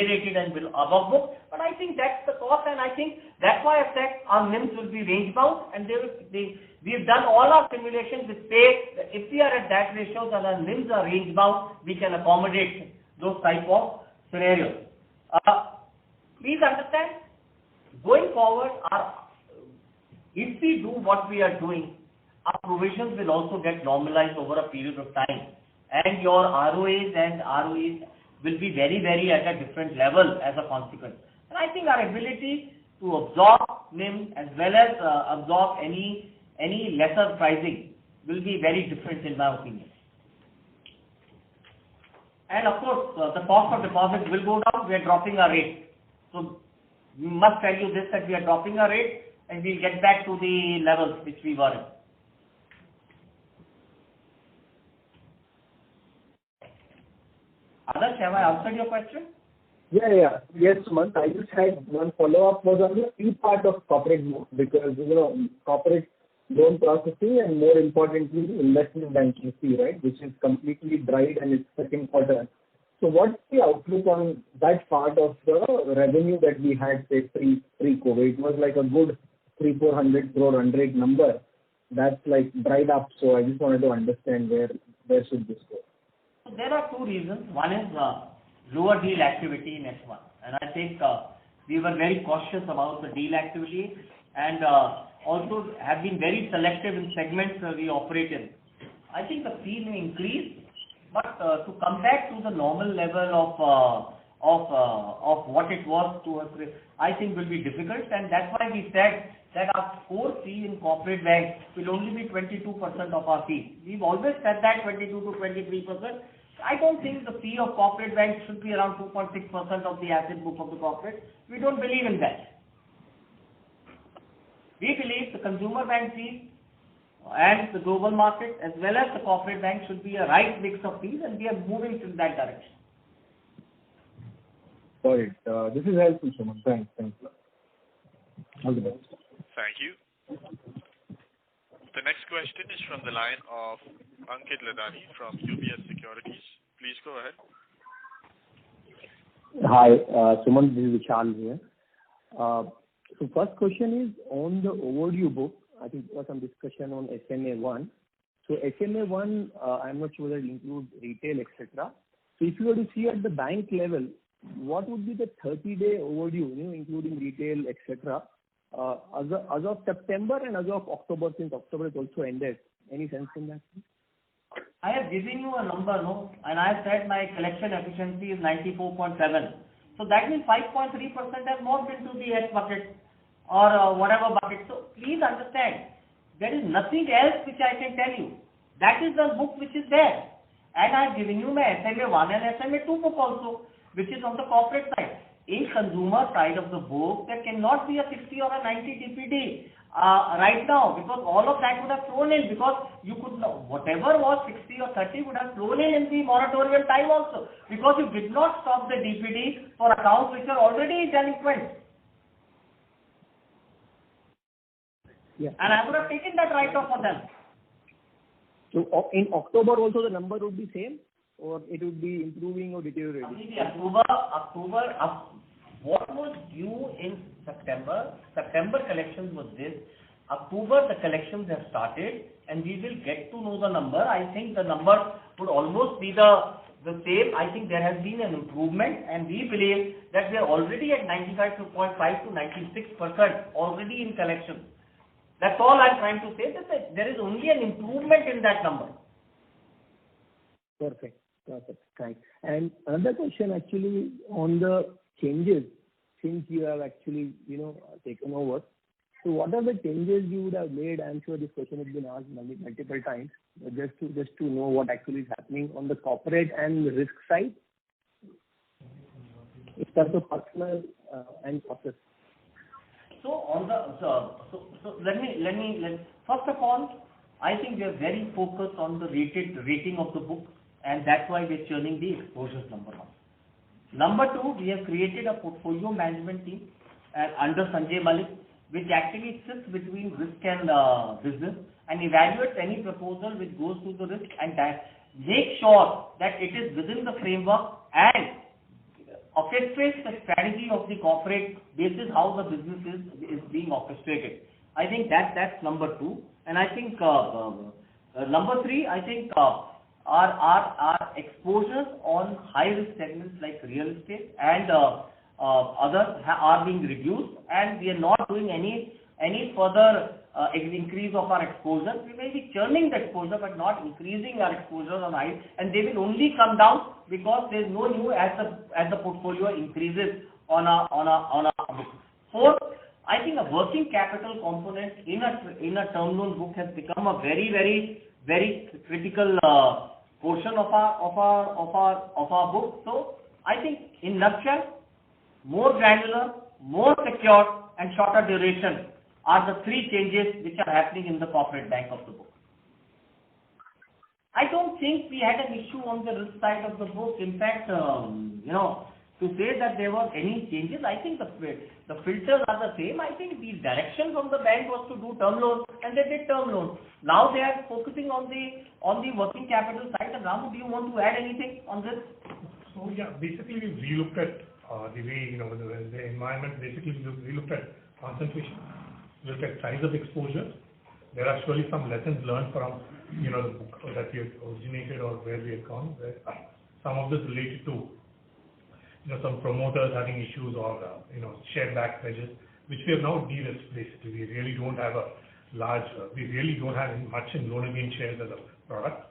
rated and below above book. But I think that's the cost, and I think that's why I said our NIMs will be range bound, and we've done all our simulations which say that if we are at that ratios and our NIMs are range bound, we can accommodate those type of scenarios. Please understand, going forward, if we do what we are doing, our provisions will also get normalized over a period of time, and your ROAs and ROEs will be very, very at a different level as a consequence. And I think our ability to absorb NIM as well as absorb any lesser pricing will be very different in my opinion. And of course, the cost of deposits will go down. We are dropping our rate. So we must tell you this, that we are dropping our rate and we'll get back to the levels which we were in. Adarsh, have I answered your question? Yeah. Yes, Sumant. I just had one follow-up was on the fee part of corporate book, because, corporate loan processing and more importantly, the investment banking fee, right, which is completely dried and it's second quarter. So what's the outlook on that part of the revenue that we had, say, pre-COVID? It was like a good 300-400 crore run rate number. That's like dried up. So I just wanted to understand where should this go? So there are two reasons. One is lower deal activity in H1. And I think we were very cautious about the deal activity and also have been very selective in segments we operate in. I think the fee may increase, but to come back to the normal level of what it was I think will be difficult, and that's why we said that our core fee in corporate bank will only be 22% of our fee. We've always said that 22 to 23%. I don't think the fee of corporate banks should be around 2.6% of the asset book of the corporate. We don't believe in that. We believe the consumer bank fees and the global market as well as the corporate bank should be a right mix of fees, and we are moving in that direction. Got it. This is helpful, Sumant. Thanks a lot. All the best. Thank you. The next question is from the line of Ankit Ladani from UBS Securities. Please go ahead. Hi, Sumant, this is Vishal here. So first question is on the overdue book. I think there was some discussion on SMA1. So SMA1, I'm not sure whether it includes retail, etc. So if you were to see at the bank level, what would be the 30-day overdue, including retail, etc., as of September and as of October, since October has also ended? Any sense in that? I have given you a number, no? And I have said my collection efficiency is 94.7. So that means 5.3% has not been to the H bucket or whatever bucket. So please understand, there is nothing else which I can tell you. That is the book which is there. And I have given you my SMA1 and SMA2 book also, which is on the corporate side. In consumer side of the book, there cannot be a 60 or a 90 DPD right now, because all of that would have flown in, because you could know whatever was 60 or 30 would have flown in the moratorium time also, because you did not stop the DPD for accounts which are already delinquent. Yeah. And I would have taken that write-off for them. So in October also the number would be same, or it would be improving or deteriorating? Maybe October, what was due in September? September collections was this. October the collections have started, and we will get to know the number. I think the number would almost be the same. I think there has been an improvement, and we believe that we are already at 95.5 to 96% already in collections. That's all I'm trying to say, that there is only an improvement in that number. Perfect. Thanks. And another question actually on the changes since you have actually, taken over. So what are the changes you would have made? I'm sure this question has been asked multiple times, but just to know what actually is happening on the corporate and the risk side, in terms of personal and process. So let me first of all, I think we are very focused on the rating of the book, and that's why we're churning the exposures, number one. Number two, we have created a portfolio management team under Sanjay Malik, which actually sits between risk and business and evaluates any proposal which goes to the risk make sure that it is within the framework and orchestrates the strategy of the corporate basis how the business is being orchestrated. I think that's number 2. And I think number 3, I think our exposures on high risk segments like real estate and others are being reduced, and we are not doing any further increase of our exposure. We may be churning the exposure but not increasing our exposure on high, and they will only come down because there is no new as the portfolio increases on a book. 4th, I think a working capital component in a term loan book has become a very critical portion of our book. So I think in nutshell, more granular, more secure, and shorter duration are the 3 changes which are happening in the corporate bank of the book. I don't think we had an issue on the risk side of the book. In fact, to say that there were any changes, I think the filters are the same. I think the direction from the bank was to do term loans, and they did term loans. Now they are focusing on the working capital side. And Ramu, do you want to add anything on this? So yeah, basically we relooked at the way the environment. Basically we looked at concentration, we looked at size of exposure. There are surely some lessons learned from the book that we had originated or where we had gone. Some of this related to some promoters having issues or share back pledges, which we have now de-risked. Basically, we really don't have much in loan against shares as a product.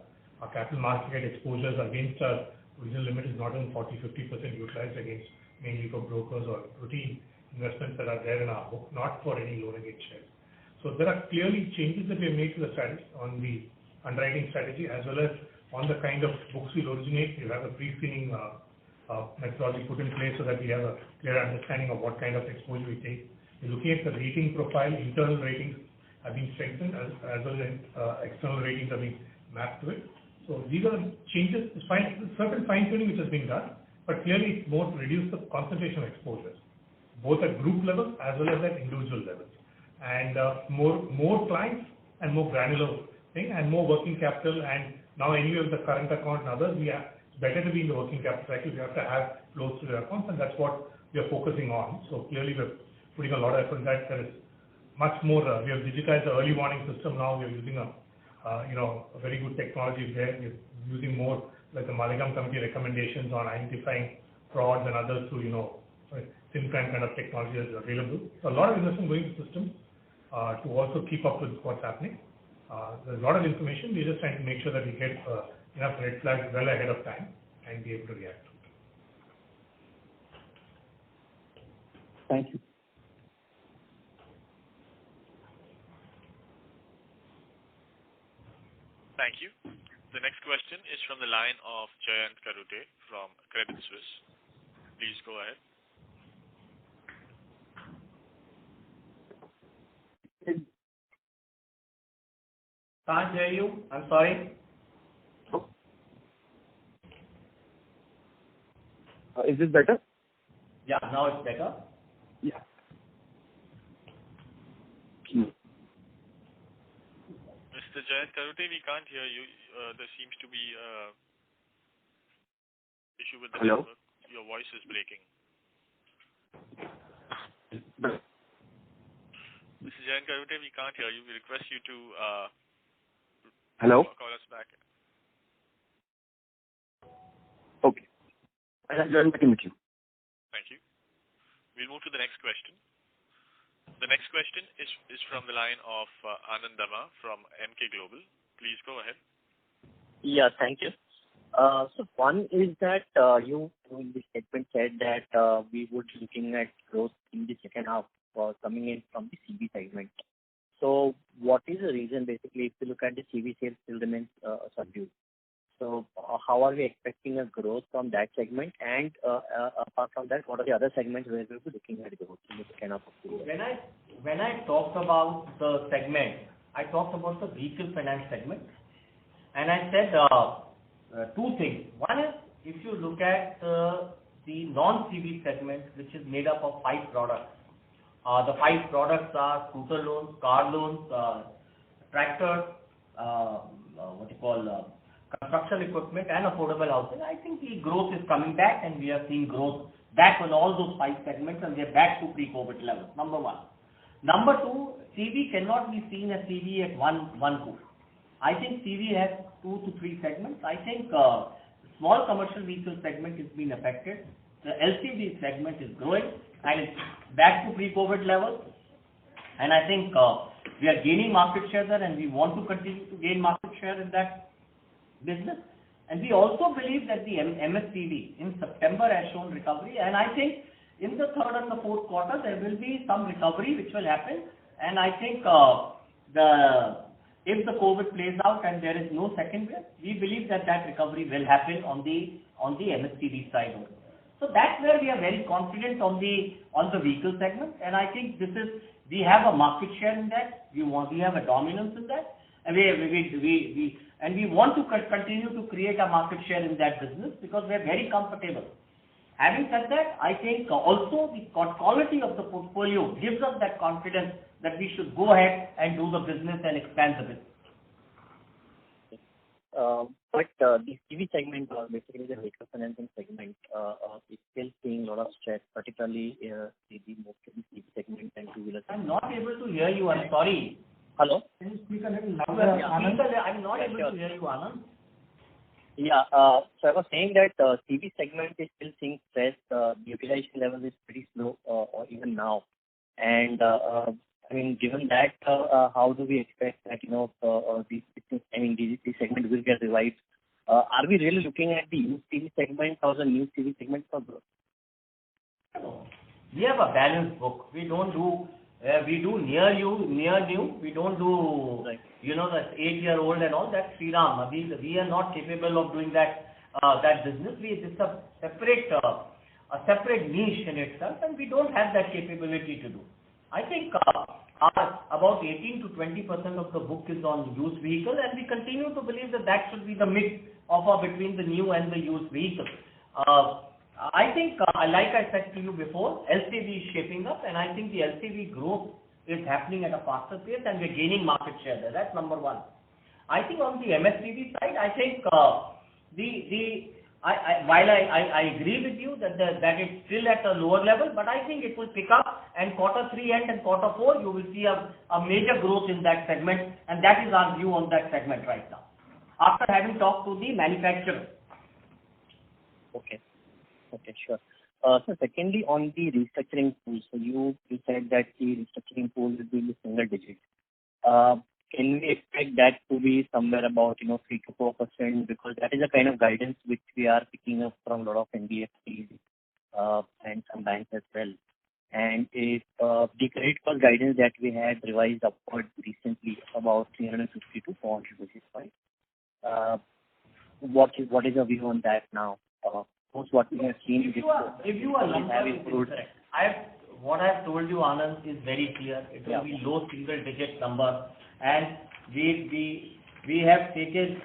Our capital market exposures against our original limit is not even 40-50% utilized against mainly for brokers or routine investments that are there in our book, not for any loan against shares. So there are clearly changes that we have made to the strategy on the underwriting strategy as well as on the kind of books we originate. We have a pre-screening methodology put in place so that we have a clear understanding of what kind of exposure we take. We're looking at the rating profile. Internal ratings have been strengthened as well as external ratings have been mapped to it. So these are changes, certain fine-tuning which has been done, but clearly it's more to reduce the concentration of exposures, both at group level as well as at individual levels. And more clients and more granular thing and more working capital. And now anyway with the current account and others, it's better to be in the working capital cycle. We have to have flows to the accounts, and that's what we are focusing on. So clearly we're putting a lot of effort in that. There is much more. We have digitized the early warning system now. We are using a very good technology there. We're using more like the Maligam Committee recommendations on identifying frauds and others through SIM kind of technology that is available. So a lot of investment going to systems to also keep up with what's happening. There's a lot of information. We're just trying to make sure that we get enough red flags well ahead of time and be able to react to it. Thank you. Thank you. The next question is from the line of Jayant Karute from Credit Suisse. Please go ahead. Can't hear you. I'm sorry. Is this better? Yeah, now it's better. Yeah. Mr. Jayant Karute, we can't hear you. There seems to be issue with the Hello? network. Your voice is breaking. Mr. Jayant Karute, we can't hear you. We request you to Hello? call us back. Okay. I'll join back in with you. Thank you. We'll move to the next question. The next question is from the line of Anand Dama from Emkay Global. Please go ahead. Yeah, thank you. So one is that you in the statement said that we would be looking at growth in the second half coming in from the CV segment. So what is the reason basically if you look at the CV sales still remains subdued? So how are we expecting a growth from that segment? And apart from that, what are the other segments where we'll be looking at growth in the second half of the year? When I talked about the segment, I talked about the vehicle finance segment, and I said two things. One is if you look at the non-CV segment, which is made up of 5 products. The 5 products are scooter loans, car loans, tractor, construction equipment and affordable housing, I think the growth is coming back, and we are seeing growth back on all those 5 segments, and they're back to pre-COVID levels, number 1. Number 2, CV cannot be seen as CV at one go. I think CV has 2 to 3 segments. I think small commercial vehicle segment is being affected. The LCV segment is growing and it's back to pre-COVID levels. And I think we are gaining market share there, and we want to continue to gain market share in that business. And we also believe that the MSCV in September has shown recovery, and I think in the third and the fourth quarter there will be some recovery which will happen. And I think if the COVID plays out and there is no second wave, we believe that recovery will happen on the MSCV side also. So that's where we are very confident on the vehicle segment, and I think we have a market share in that. We have a dominance in that, and we want to continue to create a market share in that business because we are very comfortable. Having said that, I think also the quality of the portfolio gives us that confidence that we should go ahead and do the business and expand the business. But the CV segment, or basically the vehicle financing segment, is still seeing a lot of stress, particularly the CV segment and two-wheeler. I'm not able to hear you. I'm sorry. Hello? Can you speak a little louder? I'm not able to hear you, Anand. Yeah. So I was saying that CV segment is still seeing stress. The utilization level is pretty slow, even now. And I mean, given that, how do we expect that the segment will get revived? Are we really looking at the used CV segment or the new CV segment for growth? We have a balanced book. We don't do. We do near new. We don't do that 8-year-old and all. That's Sriram. We are not capable of doing that business. It's a separate niche in itself, and we don't have that capability to do. I think about 18 to 20% of the book is on used vehicle, and we continue to believe that should be the mix of between the new and the used vehicle. I think, like I said to you before, LCV is shaping up, and I think the LCV growth is happening at a faster pace, and we're gaining market share there. That's number 1. I think on the MSCV side, I think while I agree with you that it's still at a lower level, but I think it will pick up, and quarter 3 and quarter 4 you will see a major growth in that segment, and that is our view on that segment right now, after having talked to the manufacturer. Okay, sure. So secondly, on the restructuring pool, so you said that the restructuring pool will be in the single digits. Can we expect that to be somewhere about 3 to 4%, because that is the kind of guidance which we are picking up from a lot of NBFCs and some banks as well. And if the credit cost guidance that we had revised upward recently about 350 to 400 basis points, what is your view on that now? What we have seen before. If you are improved. What I have told you, Anand, is very clear. It will be low single digit number, and we have taken.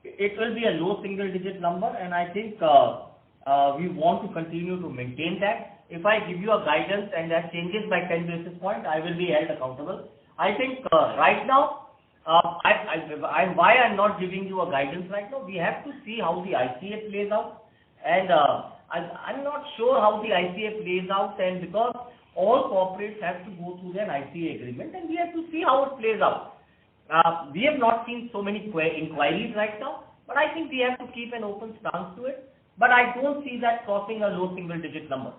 It will be a low single digit number, and I think we want to continue to maintain that. If I give you a guidance and that changes by 10 basis points, I will be held accountable. I think right now, why I'm not giving you a guidance right now. We have to see how the ICA plays out. And I'm not sure how the ICA plays out, and because all corporates have to go through their ICA agreement, and we have to see how it plays out. We have not seen so many inquiries right now, but I think we have to keep an open stance to it. But I don't see that crossing a low single digit number.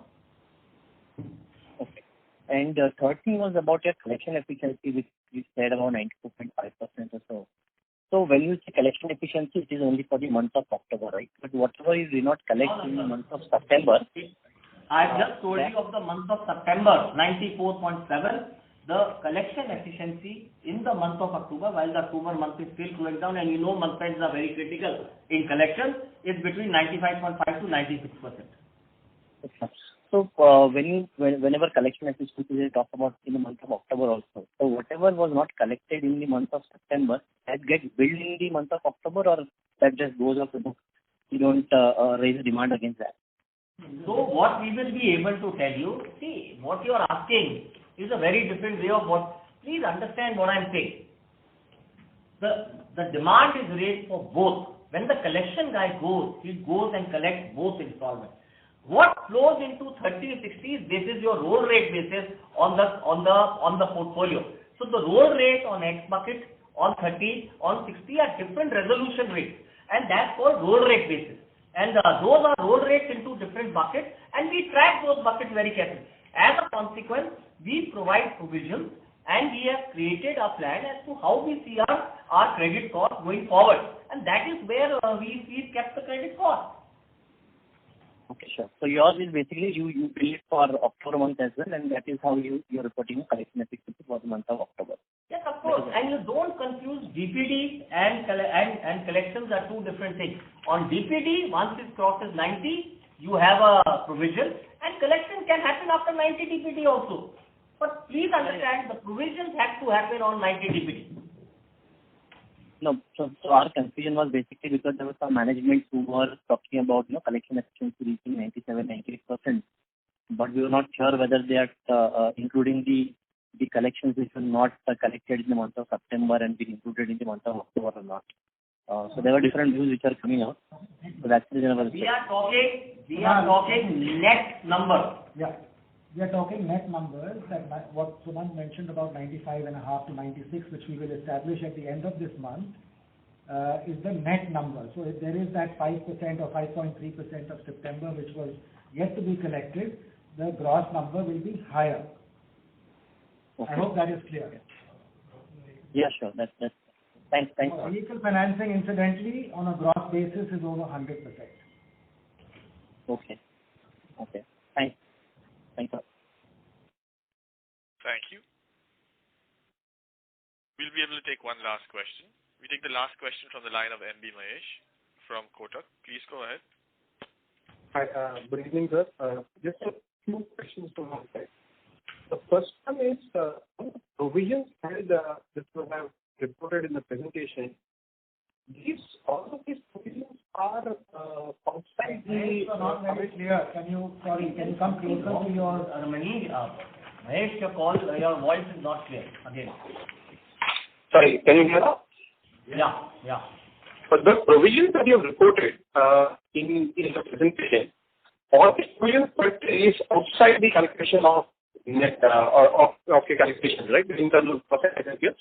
Okay. And the third thing was about your collection efficiency, which you said about 94.5% or so. So when you say collection efficiency, it is only for the month of October, right? But whatever you did not collect in the month of September. I just told you of the month of September, 94.7. The collection efficiency in the month of October, while the October month is still going down, and month ends are very critical in collection, is between 95.5 to 96%. Okay. So whenever collection efficiency they talk about in the month of October also, so whatever was not collected in the month of September, that gets billed in the month of October, or that just goes off the book? You don't raise a demand against that. So what we will be able to tell you, see, what you are asking is a very different way of what. Please understand what I am saying. The demand is raised for both when the collection guy goes, he goes and collects both installments. What flows into 30, 60, this is your roll rate basis on the portfolio. So the roll rate on X bucket, on 30, on 60 are different resolution rates, and that's called roll rate basis. And those are roll rates into different buckets, and we track those buckets very carefully. As a consequence, we provide provisions, and we have created a plan as to how we see our credit cost going forward, and that is where we kept the credit cost. Okay, sure. So yours is basically you bill it for October month as well, and that is how you're reporting collection efficiency for the month of October. Yes, of course. And you don't confuse DPD and collections are two different things. On DPD, once it crosses 90, you have a provision, and collection can happen after 90 DPD also. But please understand, the provisions have to happen on 90 DPD. No, so our confusion was basically because there were some management who were talking about collection efficiency reaching 97-98%, but we were not sure whether they are including the collections which were not collected in the month of September and been included in the month of October or not. So there were different views which are coming out. So that's the reason we are talking net number. Yeah. We are talking net numbers, that what Sumant mentioned about 95.5 to 96, which we will establish at the end of this month, is the net number. So if there is that 5% or 5.3% of September which was yet to be collected, the gross number will be higher. Okay. I hope that is clear. Yeah, sure. That's thanks. Vehicle financing, incidentally, on a gross basis is over 100%. Okay. Thanks. Thank you. Thank you. We'll be able to take one last question. We take the last question from the line of MB Mahesh from Kotak. Please go ahead. Hi, good evening, sir. Just a few questions from my side. The first one is provisions, and this was reported in the presentation. All of these provisions are outside the... not very clear. Can you come closer to your... Mahesh, your voice is not clear again. Sorry, can you hear now? Yeah. But the provisions that you have reported in the presentation, all the provisions is outside the calculation of net of your calculation, right? In terms of percentages.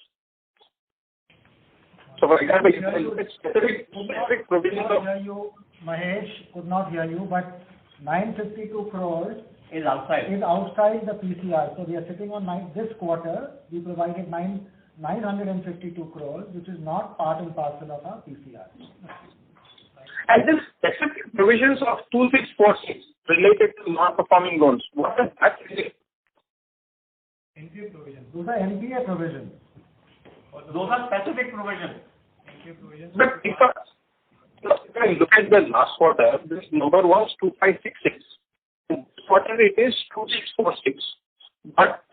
So, for example, if I look at specific provisions of... Mahesh, could not hear you, but 952 crores is outside the PCR. So we are sitting on this quarter, we provided 952 crores, which is not part and parcel of our PCR. And this specific provisions of 2646 related to non-performing loans, what is that related? NPA provisions. Those are NPA provisions. Those are specific provisions. But if I look at the last quarter, this number was 2566. This quarter it is 2646. But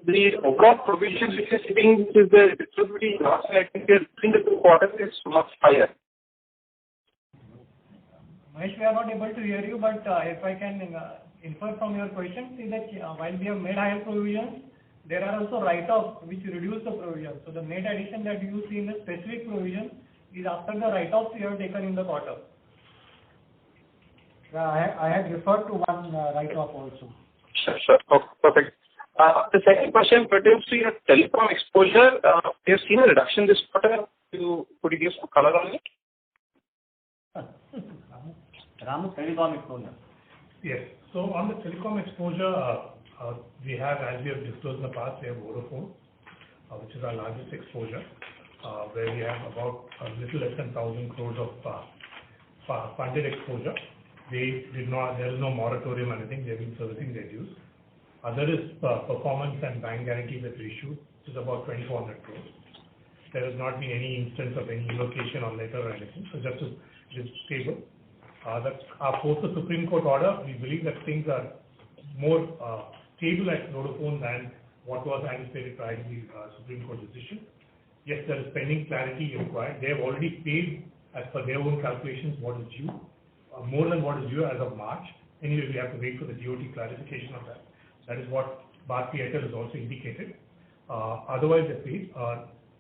the overall provisions which is sitting, which is the distributing loss, I think between the two quarters is much higher. Mahesh, we are not able to hear you, but if I can infer from your question, see that while we have made higher provisions, there are also write-offs which reduce the provision. So the net addition that you see in the specific provision is after the write-offs you have taken in the quarter. I had referred to one write-off also. Sure. Okay, perfect. The second question pertains to your telecom exposure. We have seen a reduction this quarter. Could you give some color on it? Ramu, telecom exposure. Yes. So on the telecom exposure, we have, as we have disclosed in the past, we have Vodafone, which is our largest exposure, where we have about a little less than 1,000 crores of funded exposure. There is no moratorium or anything. They have been servicing their dues. Other is performance and bank guarantee that we issued, which is about 2,400 crores. There has not been any instance of any invocation or letter or anything. So just it is stable. Post the Supreme Court order, we believe that things are more stable at Vodafone than what was anticipated prior to the Supreme Court decision. Yes, there is pending clarity required. They have already paid, as per their own calculations, what is due, more than what is due as of March. Anyway, we have to wait for the DOT clarification of that. That is what Bharti Airtel has also indicated. Otherwise, they paid.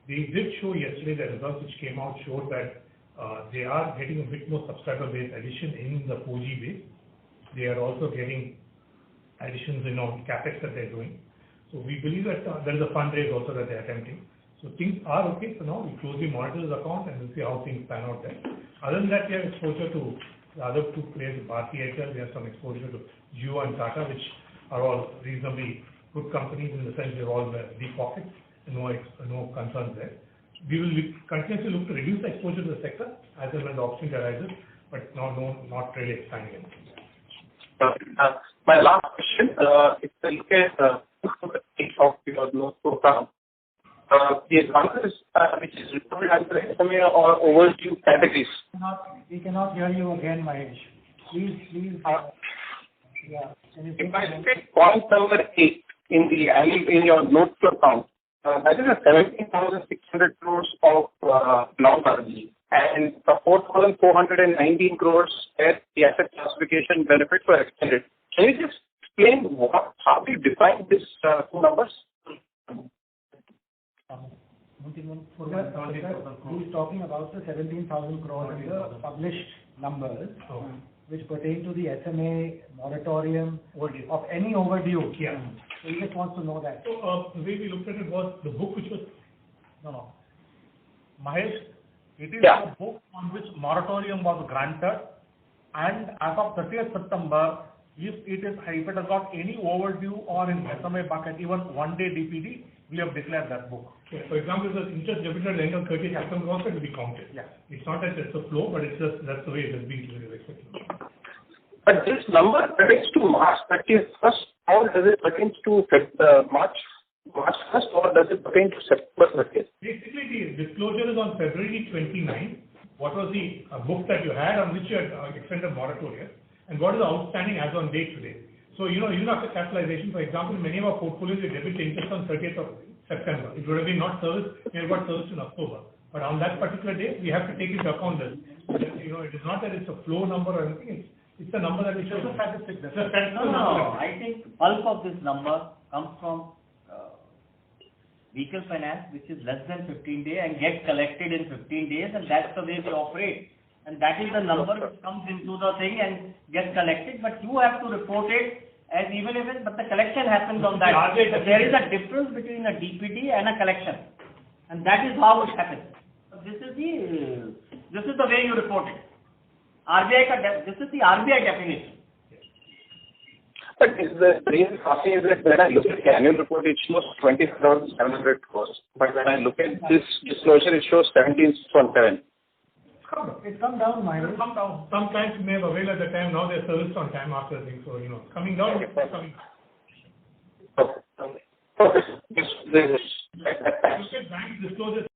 They did show yesterday the results which came out showed that They are getting a bit more subscriber base addition in the 4G base. They are also getting additions in on capex that they're doing. So we believe that there is a fundraise also that they're attempting. So things are okay for now. We closely monitor the account and we'll see how things pan out there. Other than that, we have exposure to the other two players, Bharti Airtel. We have some exposure to Jio and Tata, which are all reasonably good companies in the sense they're all deep pockets and no concerns there. We will continuously look to reduce the exposure to the sector as and when the opportunity arises, but not really expanding anything. My last question, if I look at of your note program, the advances which is reported as the SMA or overdue categories. We cannot hear you again, Mahesh. Please. Yeah. If I look at point number 8 in your note to account, that is a 17,600 crores of non-RG and 4,419 crores where the asset classification benefits were extended. Can you just explain how we define these two numbers? He's talking about the 17,000 crores in the published numbers, which pertain to the SMA moratorium of any overdue. Yeah. So he just wants to know that. So the way we looked at it was the book which was Mahesh, it is the book on which moratorium was granted, and as of 30th September, if it has got any overdue or in SMA bucket, even one-day DPD, we have declared that book. Yeah. For example, the interest debited at the end of 30th September also will be counted. Yeah. It's not that it's a flow, but it's just that's the way it has been expected. But this number pertains to March 31st, or does it pertain to March 1st, or does it pertain to September 30th? Basically, the disclosure is on February 29. What was the book that you had on which you had extended moratorium, and what is the outstanding as on date today? So, even after capitalization, for example, many of our portfolios, we debit the interest on 30th of September. It would have been not serviced, it got serviced in October. But on that particular day, we have to take into account this. It is not that it's a flow number or anything. It's a number that is just a statistic. No. I think bulk of this number comes from vehicle finance, which is less than 15 days and gets collected in 15 days, and that's the way we operate. And that is the number which comes into the thing and gets collected. But you have to report it as but the collection happens on that. There is a difference between a DPD and a collection, and that is how it happens. This is the way you report it. This is the RBI definition. But the reason asking is that when I look at the annual report, it shows 20,700 crores. But when I look at this disclosure, it shows 17,617. It's come down, Mahesh. It's come down. Some clients may have availed at the time. Now they're serviced on time after the thing. So, coming down, it's coming down. Okay. Look at bank disclosure